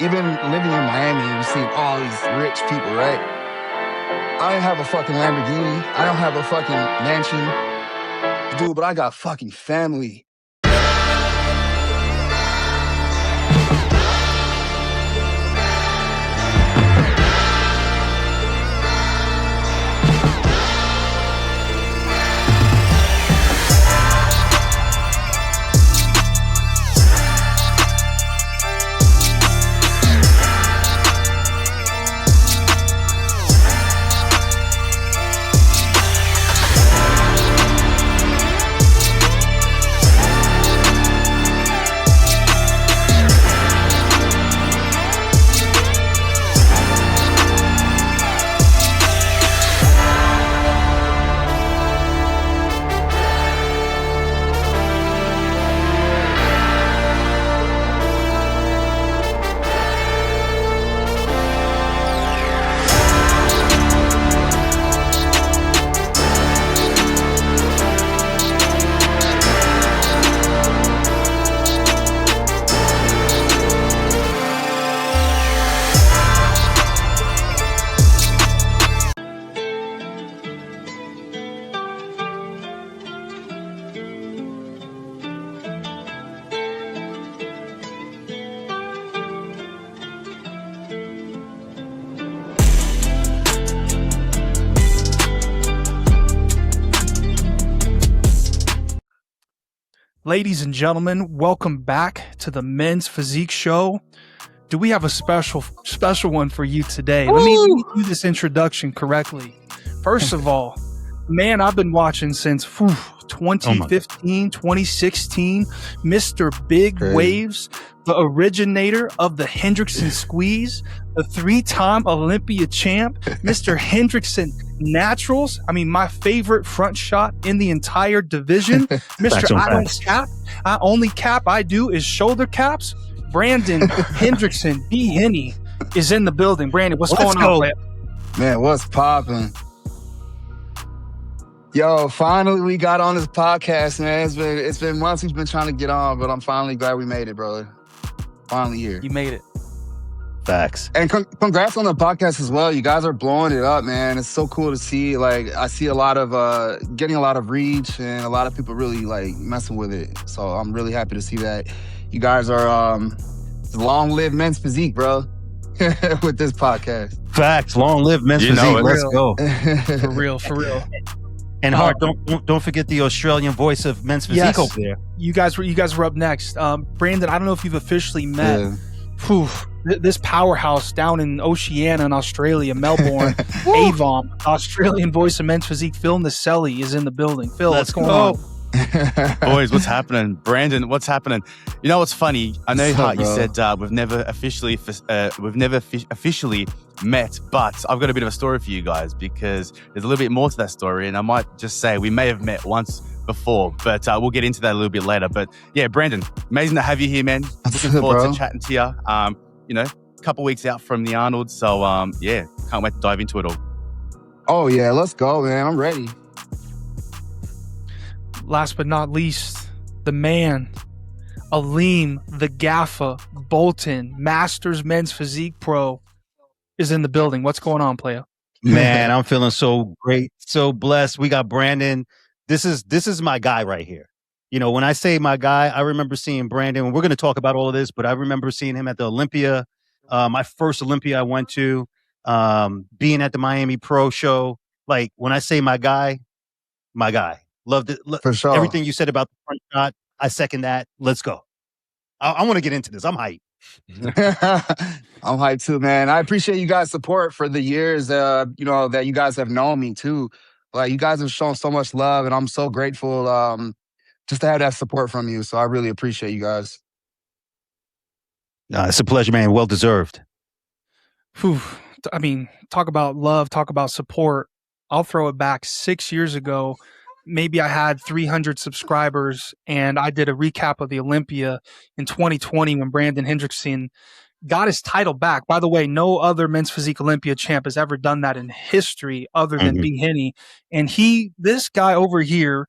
even living in Miami, you see all these rich people, right? I don't have a fucking Lamborghini. I don't have a fucking mansion. Dude, but I got fucking family. Ladies and gentlemen, welcome back to the Men's Physique Show. Do we have a special one for you today? Let me do this introduction correctly. First of all, man, I've been watching since 2015, 2016. Mr. Big Waves, the originator of the Hendrickson squeeze, the 3-time Olympia champ, Mr. Hendrickson Naturals. I mean, my favorite front shot in the entire division. Mr. I don't cap. I only cap I do is shoulder caps. Brandon Hendrickson, B-Henny, is in the building. Brandon, what's going on, man? Man, what's popping? Yo, finally we got on this podcast, man. It's been months we've been trying to get on, but I'm finally glad we made it, brother. Finally here. You made it. Facts. And congrats on the podcast as well. You guys are blowing it up, man. It's so cool to see. Like, I see a lot of getting a lot of reach and a lot of people really like messing with it. So I'm really happy to see that. You guys are long live Men's Physique, bro. With this podcast. Facts. Long live Men's Physique. Let's go. For real. And Hart, don't forget the Australian voice of Men's Physique over there. You guys were up next. Brandon, I don't know if you've officially met this powerhouse down in Oceania in Australia, Melbourne. Avon, Australian voice of Men's Physique, Phil Naselli is in the building. Phil, what's going on? Boys, what's happening? Brandon, what's happening? You know what's funny? I know, Hart, you said we've never officially met, but I've got a bit of a story for you guys because there's a little bit more to that story, and I might just say we may have met once before, but we'll get into that a little bit later. But yeah, Brandon, amazing to have you here, man. Looking forward to chatting to you. You know, a couple weeks out from the Arnold, so yeah, can't wait to dive into it all. Oh yeah, let's go, man. I'm ready. Last but not least, the man, Aleem, the Gaffa, Bolton, Masters Men's Physique Pro is in the building. What's going on, playa? Man, I'm feeling so great, so blessed. We got Brandon. This is my guy right here. You know, when I say my guy, I remember seeing Brandon, and we're going to talk about all of this, but I remember seeing him at the Olympia, my first Olympia I went to, being at the Miami Pro show. Like, when I say my guy. Loved it. For sure. Everything you said about the front shot, I second that. Let's go. I want to get into this. I'm hyped. I'm hyped too, man. I appreciate you guys' support for the years, that you guys have known me too. Like, you guys have shown so much love, and I'm so grateful just to have that support from you. So I really appreciate you guys. It's a pleasure, man. Well deserved. I mean, talk about love, talk about support. I'll throw it back 6 years ago. Maybe I had 300 subscribers, and I did a recap of the Olympia in 2020 when Brandon Hendrickson got his title back. By the way, no other Men's Physique Olympia champ has ever done that in history other than B-Henny. And this guy over here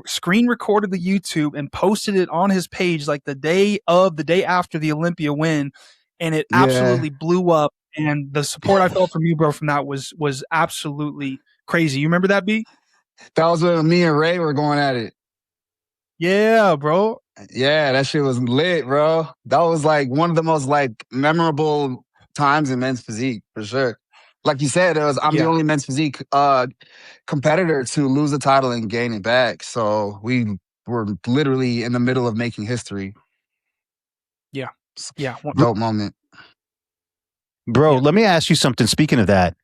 screen recorded the YouTube and posted it on his page like the day after the Olympia win. and it Yeah. absolutely blew up. And the support I felt from you, bro, from that was absolutely crazy. You remember that, B? That was when me and Ray were going at it. Yeah, bro. Yeah, that shit was lit, bro. That was like one of the most like memorable times in men's physique for sure. Like you said, I'm the only men's physique competitor to lose the title and gain it back. So we were literally in the middle of making history. Yeah. Yeah. Dope moment. Bro, let me ask you something. Speaking of that,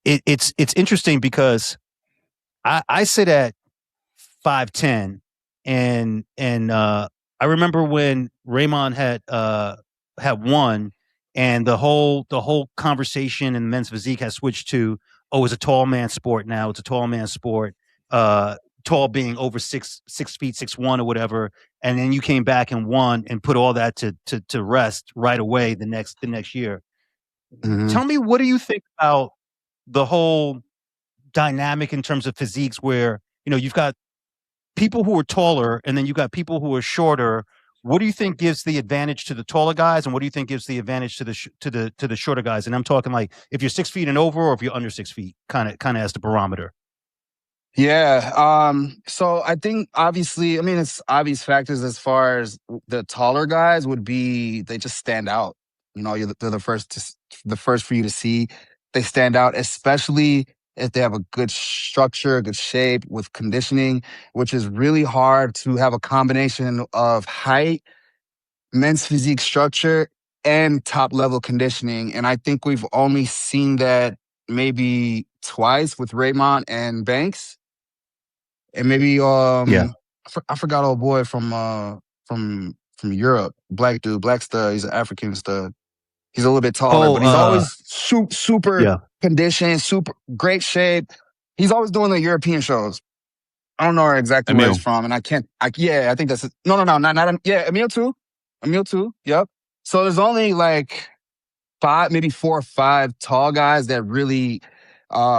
it's interesting because I sit at 5'10", and I remember when Raymond had won, and the whole conversation in men's physique has switched to, oh, it's a tall man sport now. It's a tall man sport. Tall being over 6 feet, 6'1" or whatever. And then you came back and won and put all that to rest right away the next year. Mhm. Tell me, what do you think about the whole dynamic in terms of physiques where, you've got people who are taller and then you've got people who are shorter? What do you think gives the advantage to the taller guys, and what do you think gives the advantage to the shorter guys? And I'm talking like if you're 6 feet and over, or if you're under 6 feet, kind of as the barometer. Yeah. So I think obviously, it's obvious factors as far as the taller guys would be, they just stand out. They're the first for you to see. They stand out, especially if they have a good structure, a good shape with conditioning, which is really hard to have a combination of height, men's physique structure, and top level conditioning. And I think we've only seen that maybe twice with Raymond and Banks. And maybe I forgot old boy from Europe, black dude, black stud. He's an African stud. He's a little bit taller, but he's always super conditioned, super great shape. He's always doing the European shows. I don't know exactly where he's from, and I think that's not Emil too. Emil too. Yep. So there's only like 5, maybe 4 or 5 tall guys that really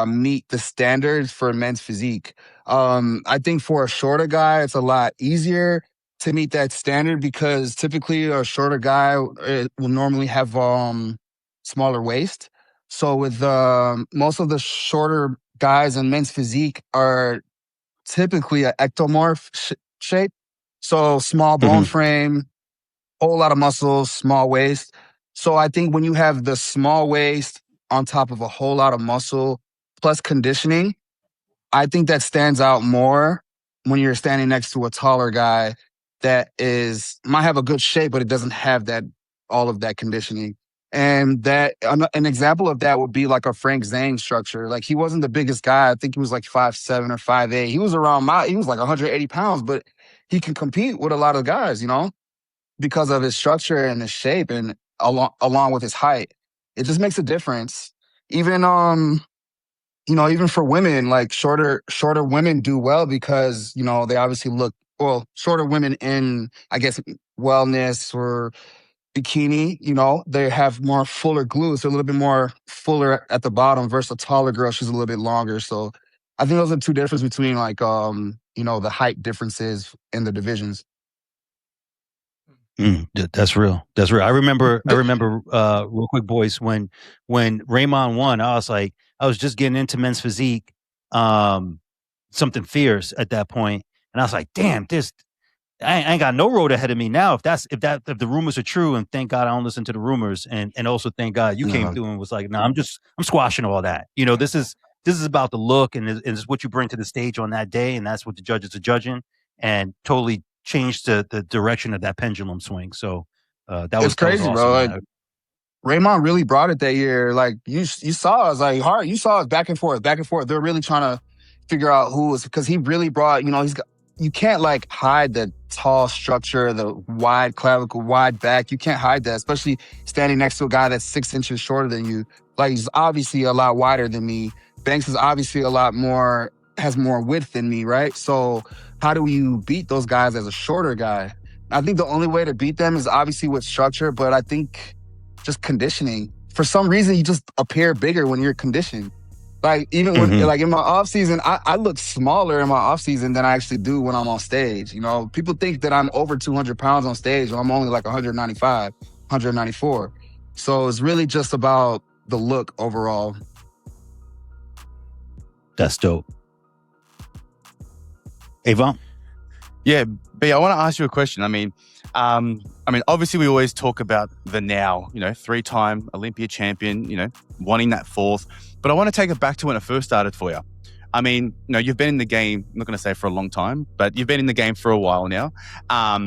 meet the standards for men's physique. I think for a shorter guy, it's a lot easier to meet that standard because typically a shorter guy will normally have smaller waist. So with most of the shorter guys in men's physique are typically an ectomorph shape. So small bone frame, whole lot of muscles, small waist. So I think when you have the small waist on top of a whole lot of muscle plus conditioning, I think that stands out more when you're standing next to a taller guy that might have a good shape, but it doesn't have all of that conditioning. And that an example of that would be like a Frank Zane structure. Like he wasn't the biggest guy. I think he was like 5'7" or 5'8". He was he was like 180 pounds, but he can compete with a lot of guys, because of his structure and his shape and along with his height. It just makes a difference. Even even for women, like shorter women do well because, they obviously shorter women in, I guess, wellness or bikini, they have more fuller glutes, they're a little bit more fuller at the bottom versus a taller girl, she's a little bit longer. So I think those are 2 differences between like, the height differences in the divisions. That's real. That's real. I remember real quick, boys, when Raymond won, I was just getting into men's physique, something fierce at that point. And I was like, damn, I ain't got no road ahead of me now. If the rumors are true, and thank God I don't listen to the rumors, and also thank God you came through and was like, no, I'm squashing all that. This is about the look, and it's what you bring to the stage on that day, and that's what the judges are judging, and totally changed the direction of that pendulum swing. So it's crazy, awesome, bro. Like, Raymond really brought it that year. Like you saw us, like hard. You saw us back and forth. They're really trying to figure out who was, because he really brought. You can't like hide the tall structure, the wide clavicle, wide back. You can't hide that, especially standing next to a guy that's 6 inches shorter than you. Like he's obviously a lot wider than me. Banks is obviously has more width than me, right? So how do you beat those guys as a shorter guy? I think the only way to beat them is obviously with structure, but I think just conditioning. For some reason, you just appear bigger when you're conditioned. Like even when, like in my off season, I look smaller in my off season than I actually do when I'm on stage. People think that I'm over 200 pounds on stage when I'm only like 195, 194. So it's really just about the look overall. That's dope. Avon? Yeah, B, I want to ask you a question. I mean, obviously we always talk about the now, 3-time Olympia champion, wanting that 4th. But I want to take it back to when it first started for you. I mean, you've been in the game, I'm not going to say for a long time, but you've been in the game for a while now. I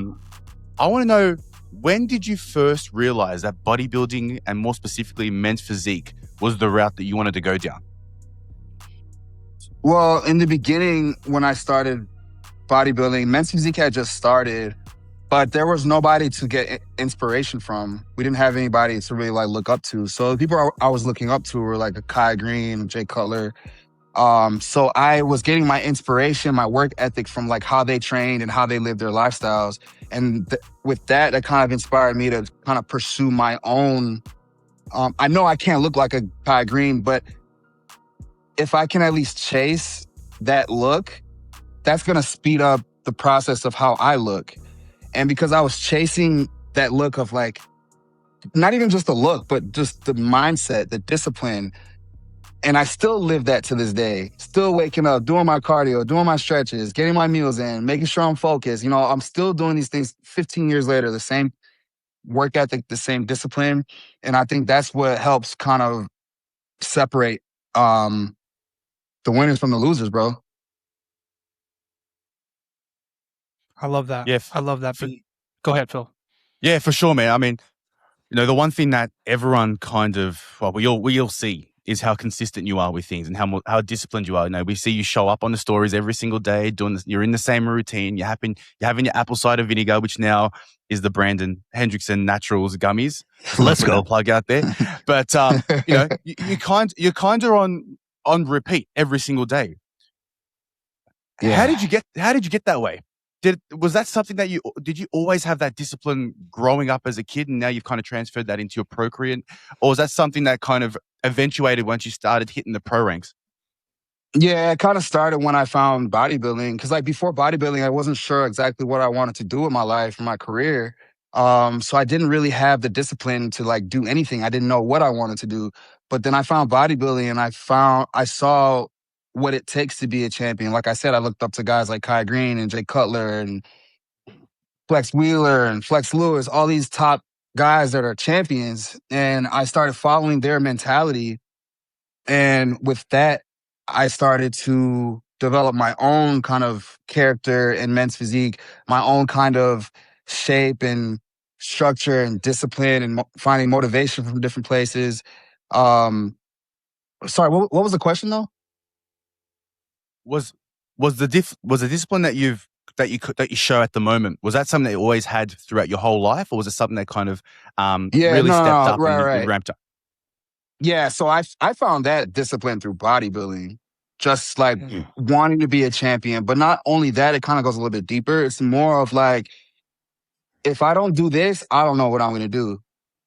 want to know, when did you first realize that bodybuilding, and more specifically men's physique, was the route that you wanted to go down? Well, in the beginning, when I started bodybuilding, men's physique had just started, but there was nobody to get inspiration from. We didn't have anybody to really like look up to. So the people I was looking up to were like a Kai Green, Jay Cutler. So I was getting my inspiration, my work ethic from like how they trained and how they lived their lifestyles. And with that, that kind of inspired me to kind of pursue my own. I know I can't look like a Kai Green, but if I can at least chase that look, that's going to speed up the process of how I look. And because I was chasing that look of like, not even just the look, but just the mindset, the discipline. And I still live that to this day. Still waking up, doing my cardio, doing my stretches, getting my meals in, making sure I'm focused. I'm still doing these things 15 years later, the same work ethic, the same discipline. And I think that's what helps kind of separate the winners from the losers, bro. I love that. Yeah, I love that. Go ahead, Phil. Yeah, for sure, man. I mean, the one thing that everyone kind of, we all see is how consistent you are with things and how disciplined you are. We see you show up on the stories every single day, doing this. You're in the same routine. You're having your apple cider vinegar, which now is the Brandon Hendrickson Naturals gummies. Let's go. Plug out there. But you're kind of on repeat every single day. Yeah. How did you get that way? Was that something that did you always have that discipline growing up as a kid, and now you've kind of transferred that into your pro career? Or was that something that kind of eventuated once you started hitting the pro ranks? Yeah, it kind of started when I found bodybuilding. Because like before bodybuilding, I wasn't sure exactly what I wanted to do with my life and my career. So I didn't really have the discipline to like do anything. I didn't know what I wanted to do. But then I found bodybuilding, and I saw what it takes to be a champion. Like I said, I looked up to guys like Kai Green and Jay Cutler and Flex Wheeler and Flex Lewis, all these top guys that are champions. And I started following their mentality. And with that, I started to develop my own kind of character in men's physique, my own kind of shape and structure and discipline, and finding motivation from different places. Sorry, what was the question though? Was the discipline that you show at the moment, was that something that you always had throughout your whole life, or was it something that kind of stepped up and ramped up? Yeah, so I found that discipline through bodybuilding, just like wanting to be a champion. But not only that, it kind of goes a little bit deeper. It's more of like, if I don't do this, I don't know what I'm going to do.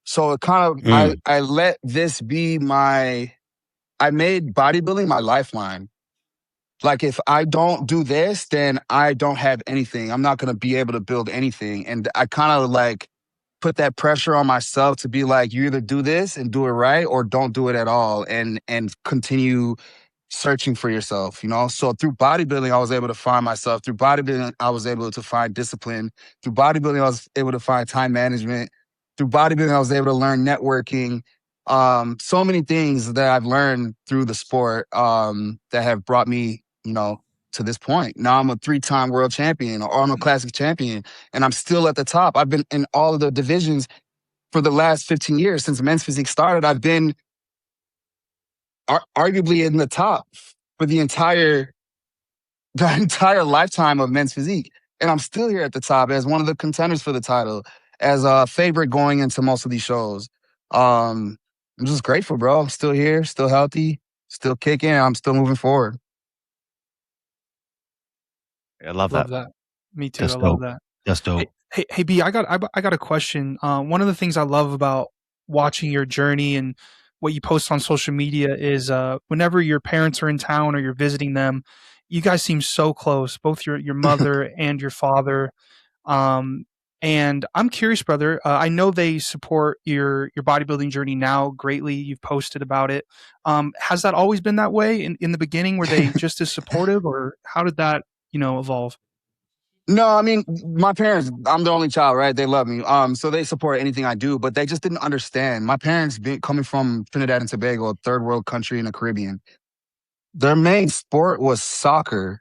So it kind of, I let this be I made bodybuilding my lifeline. Like, if I don't do this, then I don't have anything. I'm not going to be able to build anything. And I kind of like put that pressure on myself to be like, you either do this and do it right, or don't do it at all, and continue searching for yourself, So through bodybuilding, I was able to find myself. Through bodybuilding, I was able to find discipline. Through bodybuilding, I was able to find time management. Through bodybuilding, I was able to learn networking. So many things that I've learned through the sport that have brought me, to this point. Now I'm a 3-time world champion, or Arnold Classic champion, and I'm still at the top. I've been in all of the divisions for the last 15 years. Since men's physique started, I've been arguably in the top for the entire lifetime of men's physique. And I'm still here at the top as one of the contenders for the title, as a favorite going into most of these shows. I'm just grateful, bro. I'm still here, still healthy, still kicking, and I'm still moving forward. I love that. Me too. That's I dope. love that. That's dope. Hey, B, I got a question. One of the things I love about watching your journey and what you post on social media is whenever your parents are in town or you're visiting them, you guys seem so close, both your mother and your father. And And I'm curious, brother. I know they support your bodybuilding journey now greatly. You've posted about it. Has that always been that way in the beginning? Were they just as supportive, or how did that evolve? No, I mean, my parents, I'm the only child, right? They love me. So they support anything I do, but they just didn't understand. My parents, coming from Trinidad and Tobago, a third world country in the Caribbean, their main sport was soccer,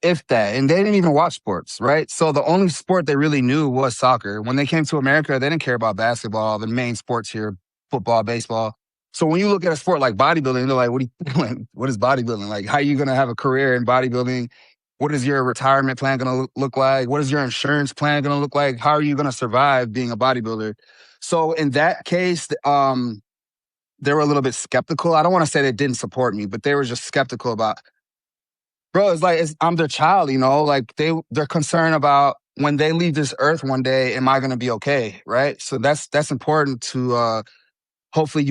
if that. And they didn't even watch sports, right? So the only sport they really knew was soccer. When they came to America, they didn't care about basketball, the main sports here, football, baseball. So when you look at a sport like bodybuilding, they're like, what are you doing? What is bodybuilding? Like, how are you going to have a career in bodybuilding? What is your retirement plan going to look like? What is your insurance plan going to look like? How are you going to survive being a bodybuilder? So in that case, they were a little bit skeptical. I don't want to say they didn't support me, but they were just skeptical about, bro, it's like I'm their child, like they're concerned about when they leave this earth one day, am I going to be okay, right? So that's important to hopefully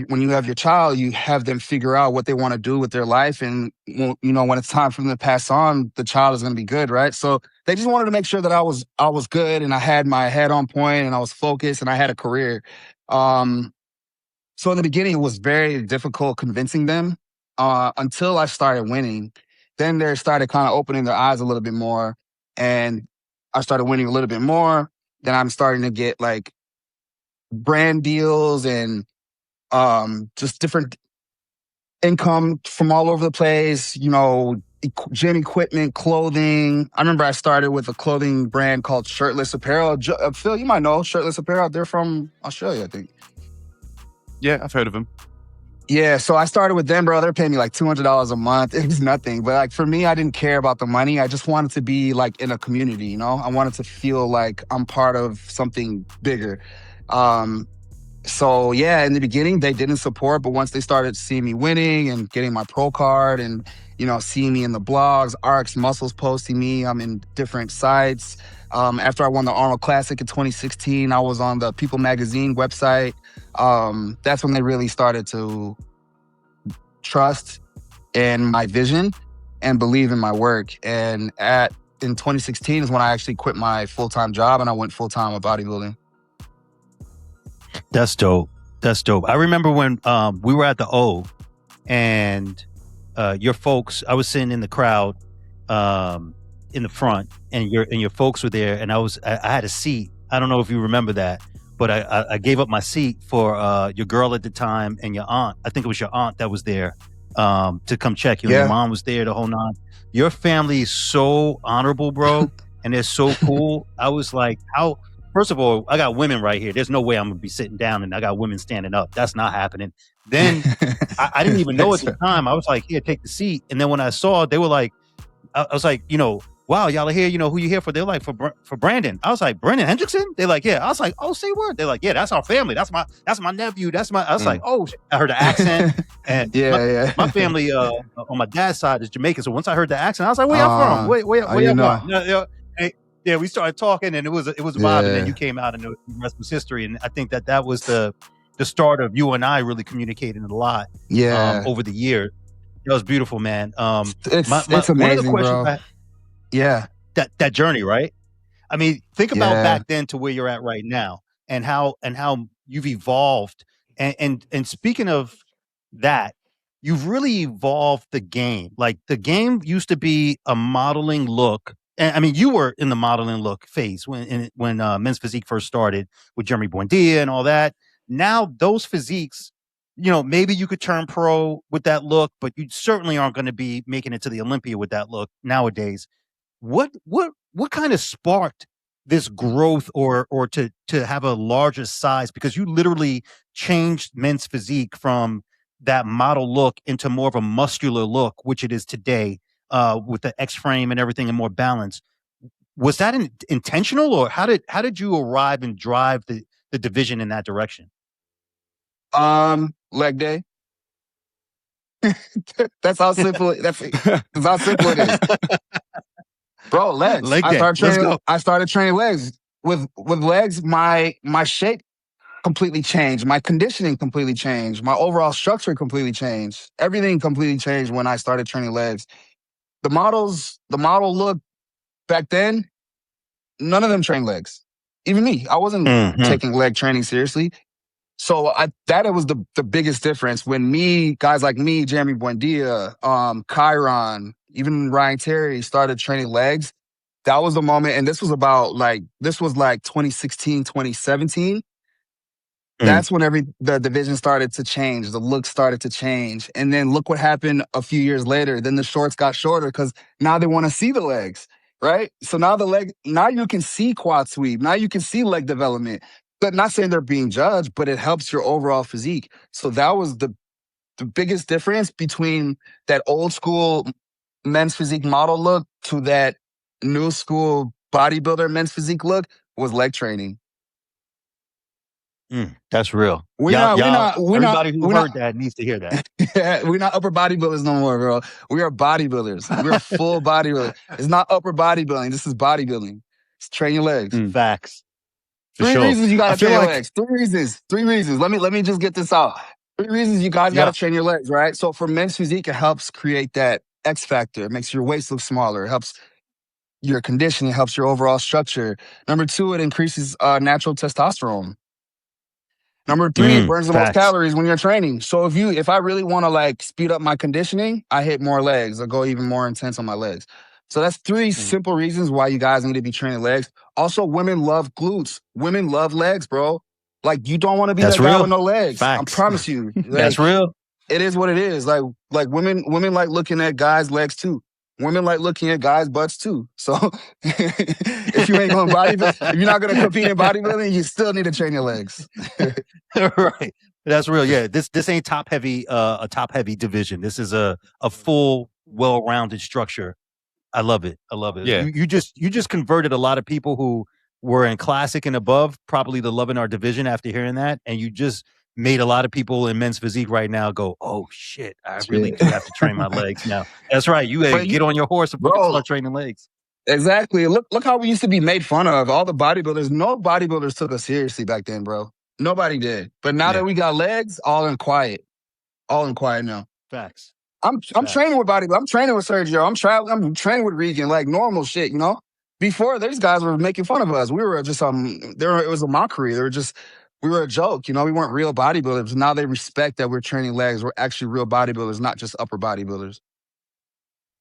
when you have your child, you have them figure out what they want to do with their life, and when it's time for them to pass on, the child is going to be good, right? So they just wanted to make sure that I was good, and I had my head on point, and I was focused, and I had a career. So in the beginning, it was very difficult convincing them until I started winning. Then they started kind of opening their eyes a little bit more, and I started winning a little bit more. Then I'm starting to get like brand deals and just different income from all over the place, gym equipment, clothing. I remember I started with a clothing brand called Shirtless Apparel. Phil, you might know Shirtless Apparel. They're from Australia, I think. Yeah, I've heard of them. Yeah, so I started with them, bro. They're paying me like $200 a month. It was nothing. But like for me, I didn't care about the money. I just wanted to be like in a community, I wanted to feel like I'm part of something bigger. So yeah, in the beginning, they didn't support, but once they started seeing me winning and getting my pro card and, seeing me in the blogs, RX Muscles posting me, I'm in different sites. After I won the Arnold Classic in 2016, I was on the People Magazine website. That's when they really started to trust in my vision and believe in my work. And in 2016 is when I actually quit my full-time job and I went full-time with bodybuilding. That's dope. I remember when we were at the O, and your folks, I was sitting in the crowd in the front, and your folks were there, and I had a seat. I don't know if you remember that, but I gave up my seat for your girl at the time and your aunt. I think it was your aunt that was there to come check you. Yeah. And your mom was there, the whole nine. Your family is so honorable, bro, and they're so cool. I was like, how? First of all, I got women right here. There's no way I'm going to be sitting down and I got women standing up. That's not happening. Then I didn't even know at the time. I was like, here, take the seat. And then when I saw, they were like, I was like, wow, y'all are here. Who you here for? They're like, for Brandon. I was like, Brandon Hendrickson? They're like, yeah. I was like, oh, say word. They're like, yeah, that's our family. That's my nephew. I was like, oh, I heard the accent. And my family on my dad's side is Jamaican. So once I heard the accent, I was like, where y'all from? Where y'all from? Yeah, we started talking, and it was a vibe, and then you came out, and the rest was history. And I think that was the start of you and I really communicating a lot. Over the years. It was beautiful, man. It's amazing, bro. That journey, right? I mean, think about back then to where you're at right now, and how you've evolved. And speaking of that, you've really evolved the game. Like the game used to be a modeling look. And I mean, you were in the modeling look phase when Men's Physique first started with Jeremy Buendia and all that. Now those physiques, maybe you could turn pro with that look, but you certainly aren't going to be making it to the Olympia with that look nowadays. What kind of sparked this growth or to have a larger size? Because you literally changed Men's Physique from that model look into more of a muscular look, which it is today. With the X frame and everything and more balance. Was that intentional, or how did you arrive and drive the division in that direction? Leg day. That's how simple. That's how simple it is, bro. Legs. Leg day. I started training legs. With legs, my shape completely changed. My conditioning completely changed. My overall structure completely changed. Everything completely changed when I started training legs. The model look back then, none of them trained legs. Even me, I wasn't taking leg training seriously. So it was the biggest difference when guys like me, Jeremy Buendia, Chiron, even Ryan Terry started training legs. That was the moment. And this was like 2016, 2017. That's when the division started to change. The look started to change. And then look what happened a few years later. Then the shorts got shorter because now they want to see the legs, right? So now now you can see quad sweep. Now you can see leg development. But not saying they're being judged, but it helps your overall physique. So that was the biggest difference between that old school men's physique model look to that new school bodybuilder men's physique look was leg training. That's real. Everybody who heard that needs to hear that. Yeah, we're not upper bodybuilders no more, bro. We are bodybuilders. We're full bodybuilders. It's not upper bodybuilding. This is bodybuilding. It's train your legs. Facts. Three reasons you gotta train your legs. Three reasons. Let me just get this out. 3 reasons you guys gotta train your legs, right? So for men's physique, it helps create that X factor. It makes your waist look smaller. It helps your conditioning. It helps your overall structure. Number 2, it increases natural testosterone. Number 3, it burns the most calories when you're training. So if I really want to like speed up my conditioning, I hit more legs. I go even more intense on my legs. So that's 3 simple reasons why you guys need to be training legs. Also, women love glutes. Women love legs, bro. Like you don't want to be that guy with no legs. Facts. I promise you. Like, that's real. It is what it is. Like women like looking at guys' legs too. Women like looking at guys' butts too. So if you ain't going bodybuilding, if you're not going to compete in bodybuilding, you still need to train your legs. Right. That's real. Yeah. This ain't a top heavy division. This is a full, well-rounded structure. I love it. Yeah. You just converted a lot of people who were in classic and above, probably to loving our division after hearing that. And you just made a lot of people in men's physique right now go, oh shit, I really do have to train my legs now. That's right. You get on your horse and start training legs. Exactly. Look how we used to be made fun of. All the bodybuilders, no bodybuilders took us seriously back then, bro. Nobody did. But now that we got legs, all in quiet now. Facts. I'm training with bodybuilders. I'm training with Sergio. I'm training with Regan, like normal shit, you know? Before, these guys were making fun of us. We were just it was a mockery. We were a joke, you know. We weren't real bodybuilders. Now they respect that we're training legs. We're actually real bodybuilders, not just upper bodybuilders.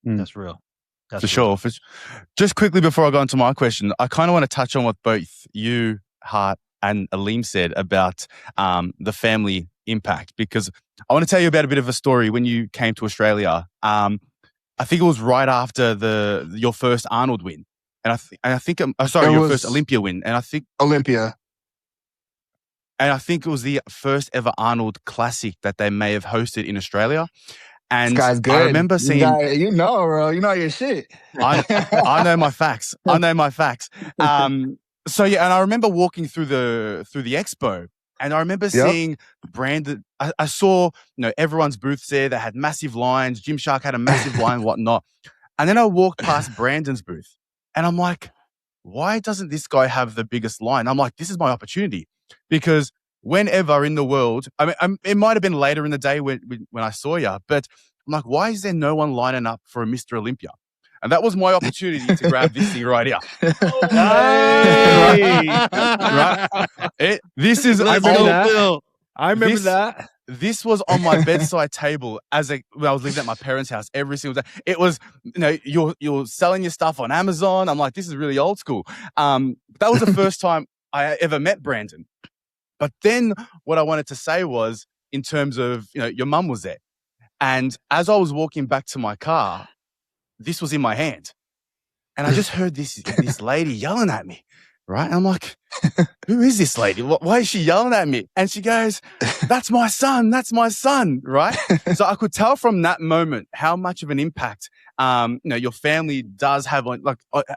That's real. For sure. Just quickly before I go into my question, I kind of want to touch on what both you, Hart, and Aleem said about the family impact, because I want to tell you about a bit of a story when you came to Australia. I think it was right after your first Arnold win. And I think your first Olympia win. And I think Olympia. And I think it was the first ever Arnold Classic that they may have hosted in Australia. And this guy's good. I remember seeing... bro. You know your shit. I know my facts. So yeah, and I remember walking through the expo, and I remember seeing Brandon. I saw, everyone's booths there. They had massive lines. Gymshark had a massive line, whatnot. And then I walked past Brandon's booth, and I'm like, why doesn't this guy have the biggest line? I'm like, this is my opportunity. Because whenever in the world, I mean, it might have been later in the day when I saw you, but I'm like, why is there no one lining up for a Mr. Olympia? And that was my opportunity to grab this thing right here. Right? This is I remember that. This was on my bedside table when I was living at my parents' house every single day. It was, you're selling your stuff on Amazon. I'm like, this is really old school. That was the first time I ever met Brandon. But then what I wanted to say was, in terms of, your mum was there. And as I was walking back to my car, this was in my hand. And I just heard this lady yelling at me, right? And I'm like, who is this lady? Why is she yelling at me? And she goes, that's my son, right? So I could tell from that moment how much of an impact, your family does have on,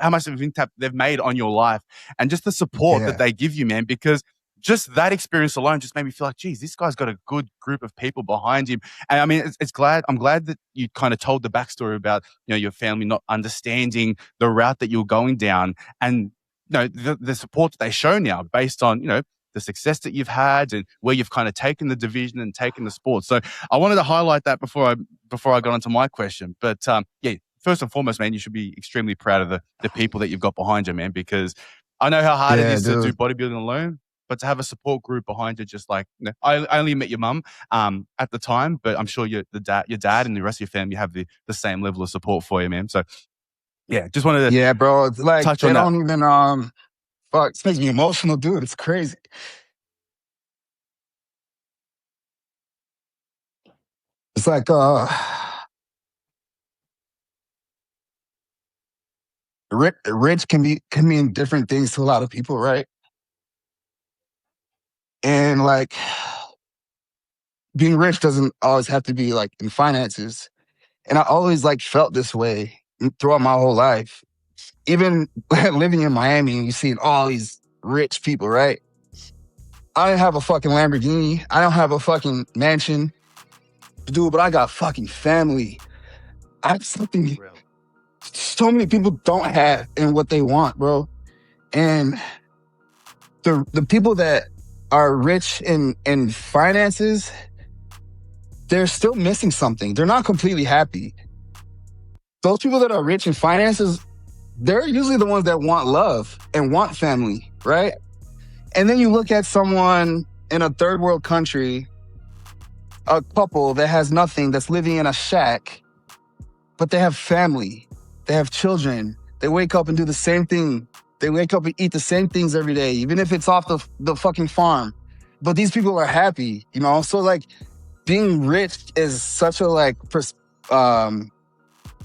how much of an impact they've made on your life, and just the support that they give you, man, because just that experience alone just made me feel like, geez, this guy's got a good group of people behind him. And I mean, I'm glad that you kind of told the backstory about, your family not understanding the route that you're going down, and the support that they show now based on, the success that you've had and where you've kind of taken the division and taken the sport. So I wanted to highlight that before I got onto my question. But first and foremost, man, you should be extremely proud of the people that you've got behind you, man, because I know how hard it Yeah, is to do dude. bodybuilding alone, but to have a support group behind you, just like, I only met your mum at the time, but I'm sure your dad and the rest of your family have the same level of support for you, man. So yeah, just wanted to Yeah, bro. It's like touch they on that. don't even fuck. It makes me emotional, dude. It's crazy. It's like rich can mean different things to a lot of people, right? And like being rich doesn't always have to be like in finances. And I always like felt this way throughout my whole life. Even living in Miami, you see all these rich people, right? I don't have a fucking Lamborghini. I don't have a fucking mansion, dude, but I got fucking family. I have something so many people don't have in what they want, bro. And the people that are rich in finances, they're still missing something. They're not completely happy. Those people that are rich in finances, they're usually the ones that want love and want family, right? And then you look at someone in a third world country, a couple that has nothing, that's living in a shack, but they have family, they have children, they wake up and do the same thing. They wake up and eat the same things every day, even if it's off the fucking farm. But these people are happy, you know? So like being rich is such a like,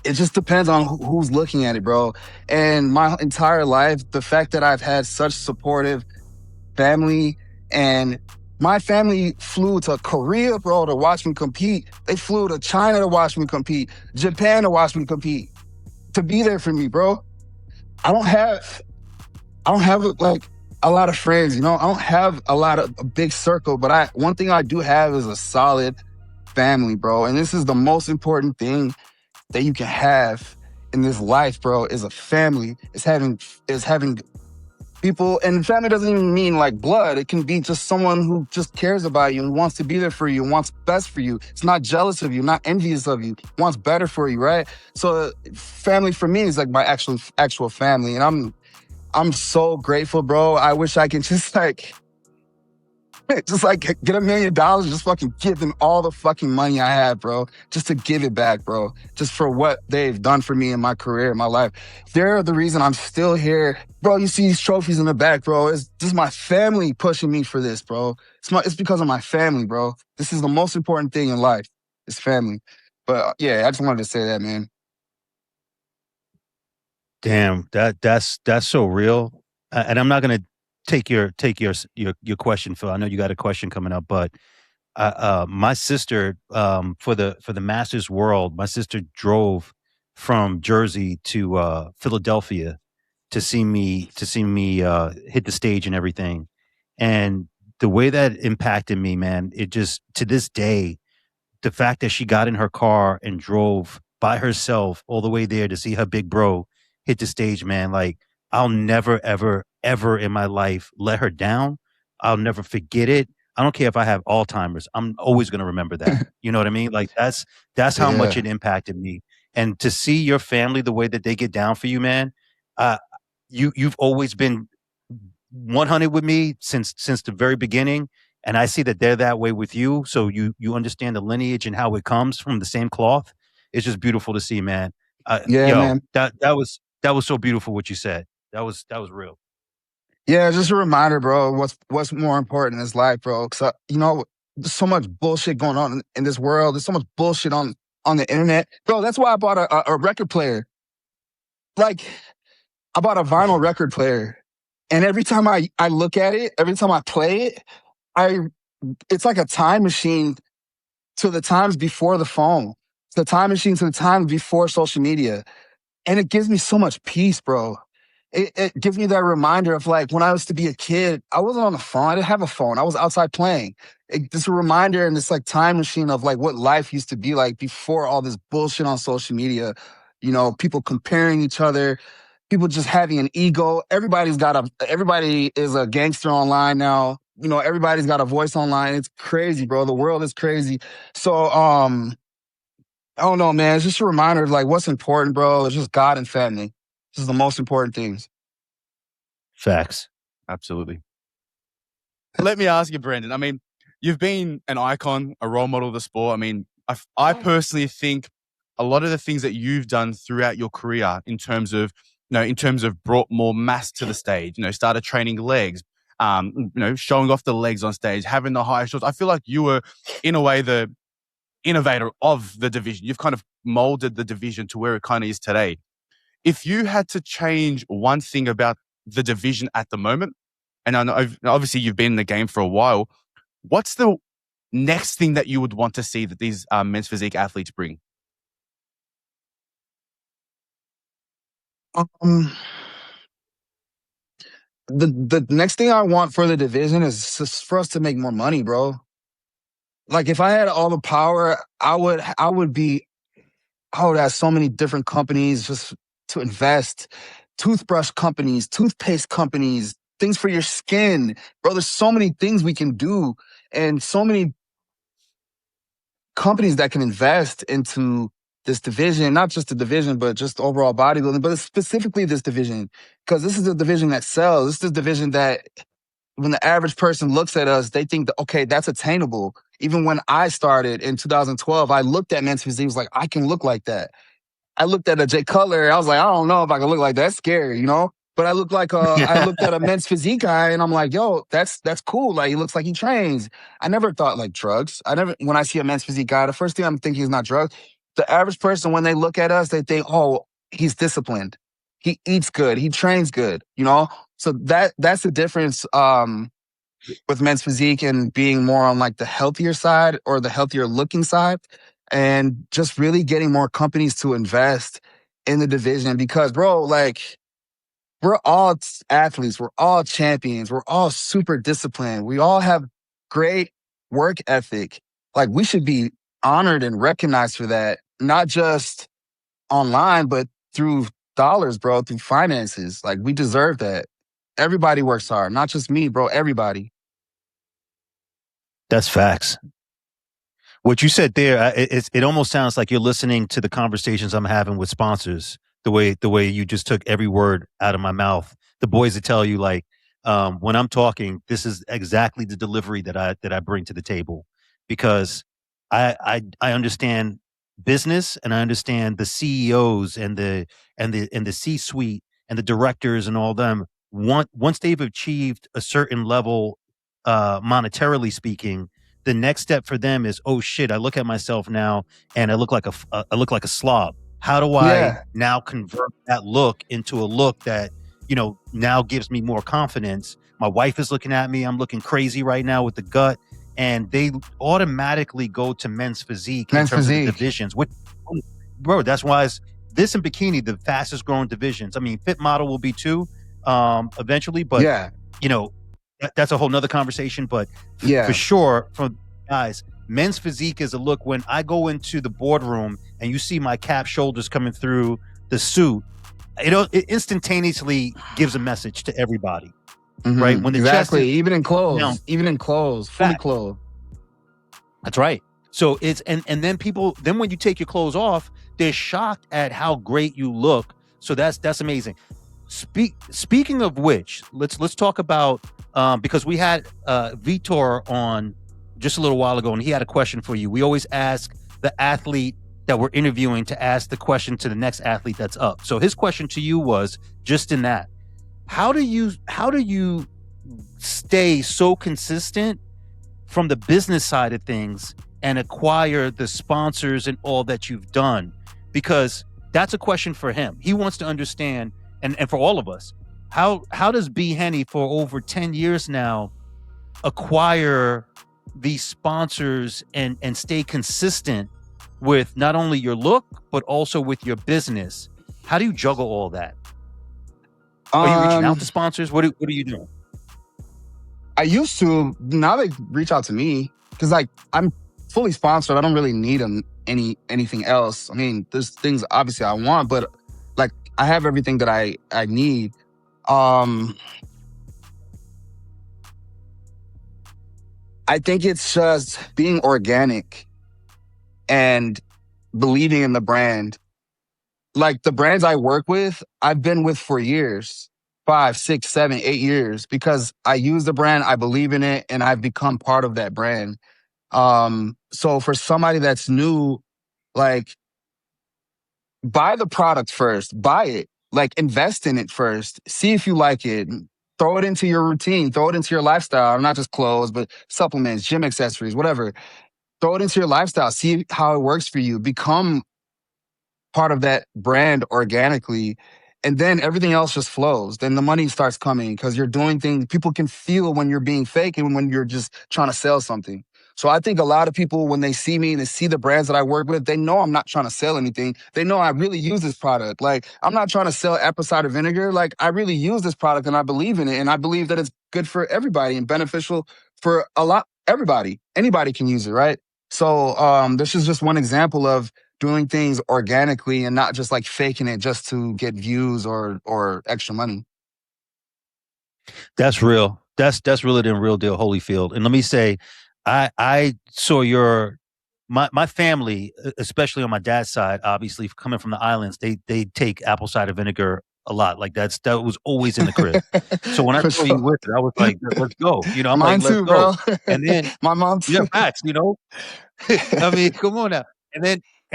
it just depends on who's looking at it, bro. And my entire life, the fact that I've had such supportive family, and my family flew to Korea, bro, to watch me compete. They flew to China to watch me compete, Japan to watch me compete, to be there for me, bro. I don't have like a lot of friends, you know. I don't have a big circle, but one thing I do have is a solid family, bro. And this is the most important thing that you can have in this life, bro, is a family. Is having people, and family doesn't even mean like blood. It can be just someone who just cares about you and wants to be there for you and wants best for you. It's not jealous of you, not envious of you, wants better for you, right? So family for me is like my actual family. And I'm so grateful, bro. I wish I could just like get $1 million, just fucking give them all the fucking money I have, bro. Just to give it back, bro. Just for what they've done for me in my career, in my life. They're the reason I'm still here. Bro, you see these trophies in the back, bro. It's just my family pushing me for this, bro. It's because of my family, bro. This is the most important thing in life. It's family. But yeah, I just wanted to say that, man. Damn, that's so real. And I'm not gonna take your question, Phil. I know you got a question coming up, but my sister, for the Masters World, my sister drove from Jersey to Philadelphia to see me hit the stage and everything. And the way that impacted me, man, it just, to this day, the fact that she got in her car and drove by herself all the way there to see her big bro hit the stage, man, like, I'll never, ever, ever in my life let her down. I'll never forget it. I don't care if I have Alzheimer's. I'm always going to remember that. You know what I mean? Like, that's how much Yeah. it impacted me. And to see your family the way that they get down for you, man, uh, you've always been 100 with me since the very beginning, and I see that they're that way with you. So you understand the lineage and how it comes from the same cloth. It's just beautiful to see, man. Yeah, Yo, man. that was so beautiful what you said. That was real. Yeah, just a reminder, bro. What's more important in this life, bro? Because you know, there's so much bullshit going on in this world. There's so much bullshit on the internet, bro. That's why I bought a record player. Like, I bought a vinyl record player, and every time I look at it, every time I play it, I it's like a time machine to the times before the phone. It's the time machine to the times before social media. And it gives me so much peace, bro. It gives me that reminder of like when I was to be a kid, I wasn't on the phone. I didn't have a phone. I was outside playing. It's a reminder and this like time machine of like what life used to be like before all this bullshit on social media. You know, people comparing each other, people just having an ego. Everybody is a gangster online now. You know, everybody's got a voice online. It's crazy, bro. The world is crazy. So, I don't know, man. It's just a reminder of like what's important, bro. It's just God and family. This is the most important things. Facts. Absolutely. Let me ask you, Brandon. I mean, you've been an icon, a role model of the sport. I mean, I personally think a lot of the things that you've done throughout your career in terms of, brought more mass to the stage, started training legs, showing off the legs on stage, having the high shots. I feel like you were, in a way, the innovator of the division. You've kind of molded the division to where it kind of is today. If you had to change one thing about the division at the moment, and I know obviously you've been in the game for a while, what's the next thing that you would want to see that these men's physique athletes bring? The next thing I want for the division is just for us to make more money, bro. Like if I had all the power, I would have so many different companies just to invest. Toothbrush companies, toothpaste companies, things for your skin. Bro, there's so many things we can do and so many companies that can invest into this division, not just the division, but just overall bodybuilding, but specifically this division, because this is the division that sells. This is the division that when the average person looks at us, they think that, okay, that's attainable. Even when I started in 2012, I looked at men's physique, was like, I can look like that. I looked at a Jay Cutler, I was like, I don't know if I can look like that. That's scary, But I looked at a men's physique guy and I'm like, yo, that's cool. Like he looks like he trains. I never thought like drugs. When I see a men's physique guy, the first thing I'm thinking is not drugs. The average person, when they look at us, they think, oh, he's disciplined. He eats good. He trains good, So that's the difference with men's physique and being more on like the healthier side or the healthier looking side, and just really getting more companies to invest in the division because, bro, like we're all athletes. We're all champions. We're all super disciplined. We all have great work ethic. Like we should be honored and recognized for that, not just online, but through dollars, bro, through finances. Like we deserve that. Everybody works hard, not just me, bro, everybody. That's facts. What you said there, it almost sounds like you're listening to the conversations I'm having with sponsors. The way you just took every word out of my mouth. The boys that tell you like, when I'm talking, this is exactly the delivery that I bring to the table, because I understand business and I understand the CEOs and the C-suite and the directors and all them. Once they've achieved a certain level, monetarily speaking, the next step for them is, oh shit, I look at myself now and I look like a slob. How do I now convert that look into a look that, now gives me more confidence? My wife is looking at me. I'm looking crazy right now with the gut. And they automatically go to men's physique in terms of the divisions. Which, bro, that's why this and bikini, the fastest growing divisions. I mean, fit model will be too, eventually, but that's a whole nother conversation. But for sure, from guys, men's physique is a look. When I go into the boardroom and you see my cap shoulders coming through the suit, it instantaneously gives a message to everybody, right? When the chest is, even in clothes, fully clothed. That's right. So it's and then people, then when you take your clothes off, they're shocked at how great you look. So that's amazing. Speaking of which, let's talk about because we had Vitor on just a little while ago, and he had a question for you. We always ask the athlete that we're interviewing to ask the question to the next athlete that's up. So his question to you was just in that: how do you stay so consistent from the business side of things and acquire the sponsors and all that you've done? Because that's a question for him. He wants to understand, and for all of us, how does B-Henny for over 10 years now acquire these sponsors and stay consistent with not only your look, but also with your business? How do you juggle all that? Are you reaching out to sponsors? What are you doing? I used to. Now they reach out to me because like I'm fully sponsored. I don't really need anything else. I mean, there's things obviously I want, but like I have everything that I need. I think it's just being organic and believing in the brand. Like the brands I work with, I've been with for years. 5, 6, 7, 8 years because I use the brand, I believe in it, and I've become part of that brand. So for somebody that's new, like, buy the product first, buy it, like, invest in it first, see if you like it, throw it into your routine, throw it into your lifestyle, not just clothes, but supplements, gym accessories, whatever. Throw it into your lifestyle, see how it works for you, become part of that brand organically. And then everything else just flows. Then the money starts coming because you're doing things. People can feel when you're being fake and when you're just trying to sell something. So I think a lot of people, when they see me and they see the brands that I work with, they know I'm not trying to sell anything. They know I really use this product. Like, I'm not trying to sell apple cider vinegar. Like, I really use this product and I believe in it. And I believe that it's good for everybody and beneficial for everybody. Anybody can use it, right? So this is just one example of doing things organically and not just like faking it just to get views or extra money. That's real. That's really the real deal, Holyfield. And let me say, I saw my family, especially on my dad's side, obviously coming from the islands, they take apple cider vinegar a lot. Like that was always in the crib. So when I For saw sure. you with it, I was like, let's go. You know, I'm Mine like, let's too, go. bro. And then My mom too. yeah, facts, you know. I mean, come on now. And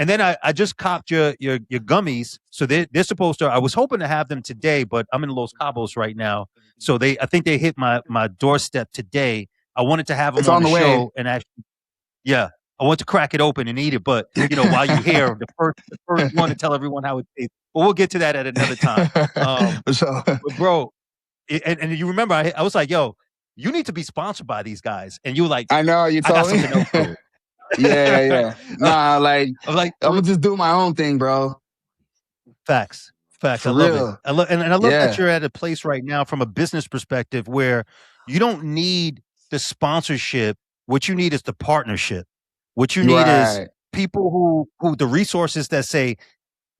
then I just copped your gummies. So they're supposed to. I was hoping to have them today, but I'm in Los Cabos right now. So I think they hit my doorstep today. I wanted to have them It's on on the the way. show and actually, yeah, I want to crack it open and eat it. But you know, while you're here, the first one to tell everyone how it tastes. But we'll get to that at another time. For sure. But bro, and you remember I was like, yo, you need to be sponsored by these guys, and you were like, I know you I got told me. something else for it. Yeah. Nah, like, I'm like, I'm gonna just do my own thing, bro. facts. Facts. I For love it. real. I love and I love that Yeah. you're at a place right now from a business perspective where you don't need the sponsorship. What you need is the partnership. What you need is Right. people who the resources that say,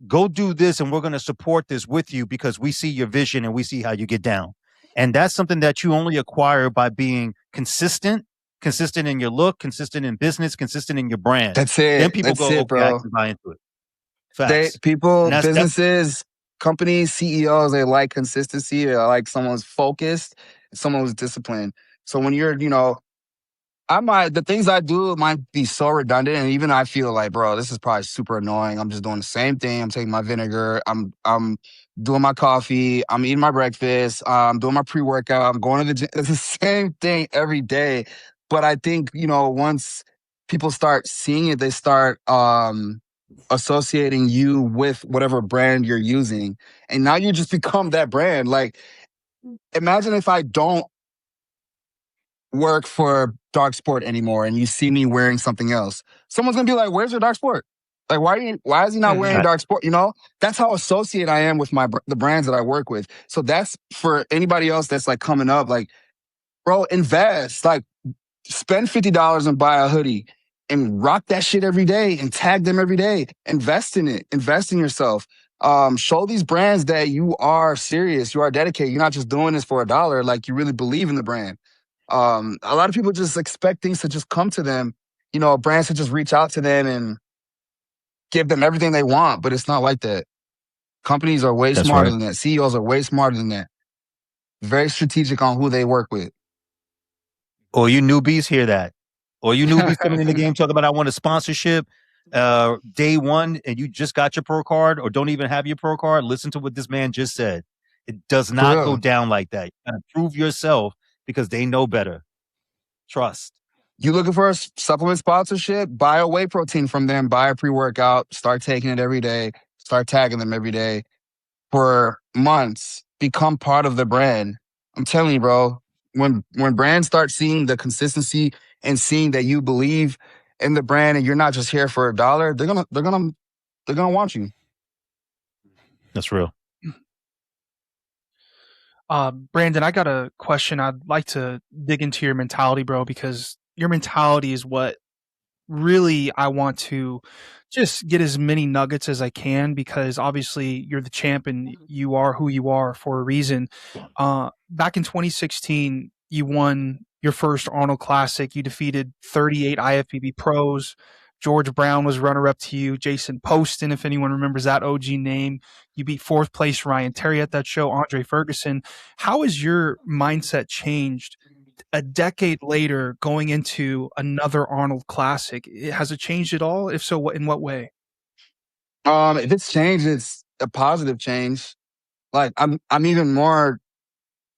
go do this and we're going to support this with you because we see your vision and we see how you get down. And that's something that you only acquire by being consistent in your look, consistent in business, consistent in your brand. That's Then it. people That's go, it, okay, I bro. can buy into it. Facts. People, And that's businesses, companies, CEOs, they like consistency. They like someone who's focused, someone who's disciplined. So when you're, the things I do might be so redundant, and even I feel like, bro, this is probably super annoying. I'm just doing the same thing. I'm taking my vinegar. I'm doing my coffee. I'm eating my breakfast. I'm doing my pre-workout. I'm going to the gym. It's the same thing every day. But I think, once people start seeing it, they start associating you with whatever brand you're using, and now you just become that brand. Like, imagine if I don't work for dark sport anymore and you see me wearing something else. Someone's gonna be like, where's your dark sport? Like, why is he not wearing dark sport? That's how associated I am with the brands that I work with. So that's for anybody else that's like coming up, like, bro, invest, like, spend $50 and buy a hoodie and rock that shit every day and tag them every day. Invest in it, invest in yourself. Show these brands that you are serious, you are dedicated. You're not just doing this for $1, like, you really believe in the brand. A lot of people just expect things to just come to them, brands to just reach out to them and give them everything they want, but it's not like that. Companies are way That's smarter right. than that. CEOs are way smarter than that. Very strategic on who they work with. Or you newbies hear that. Or you newbies coming in the game talking about I want a sponsorship day one and you just got your pro card or don't even have your pro card. Listen to what this man just said. It does For not go real. down like that. You gotta prove yourself because they know better. Trust. You looking for a supplement sponsorship? Buy a whey protein from them, buy a pre-workout, start taking it every day, start tagging them every day for months. Become part of the brand. I'm telling you, bro, when brands start seeing the consistency and seeing that you believe in the brand and you're not just here for $1, they're gonna want you. That's real. Brandon, I got a question. I'd like to dig into your mentality, bro, because your mentality is what really I want to just get as many nuggets as I can because obviously you're the champ and you are who you are for a reason. Back in 2016, you won your first Arnold Classic. You defeated 38 IFBB pros. George Brown was runner-up to you. Jason Poston, if anyone remembers that OG name. You beat fourth place Ryan Terry at that show, Andre Ferguson. How has your mindset changed a decade later going into another Arnold Classic? Has it changed at all? If so, in what way? If it's changed, it's a positive change. Like I'm even more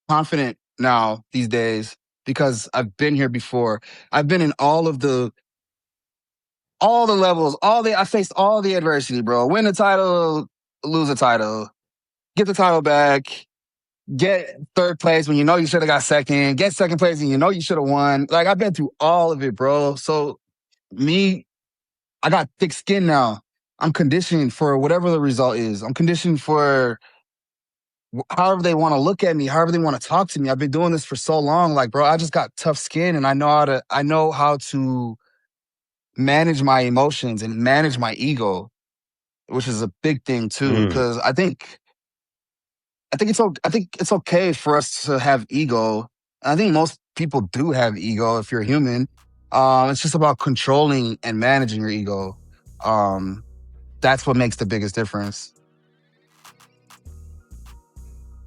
confident now these days because I've been here before. I've been in all the levels, I faced all the adversity, bro. Win the title, lose the title, get the title back, get third place when you know you should have got second, get second place and you know you should have won. Like, I've been through all of it, bro. So I got thick skin now. I'm conditioned for whatever the result is. I'm conditioned for however they want to look at me, however they want to talk to me. I've been doing this for so long. Like, bro, I just got tough skin and I know how to manage my emotions and manage my ego, which is a big thing too. Because I think it's okay for us to have ego. I think most people do have ego if you're human. It's just about controlling and managing your ego. That's what makes the biggest difference.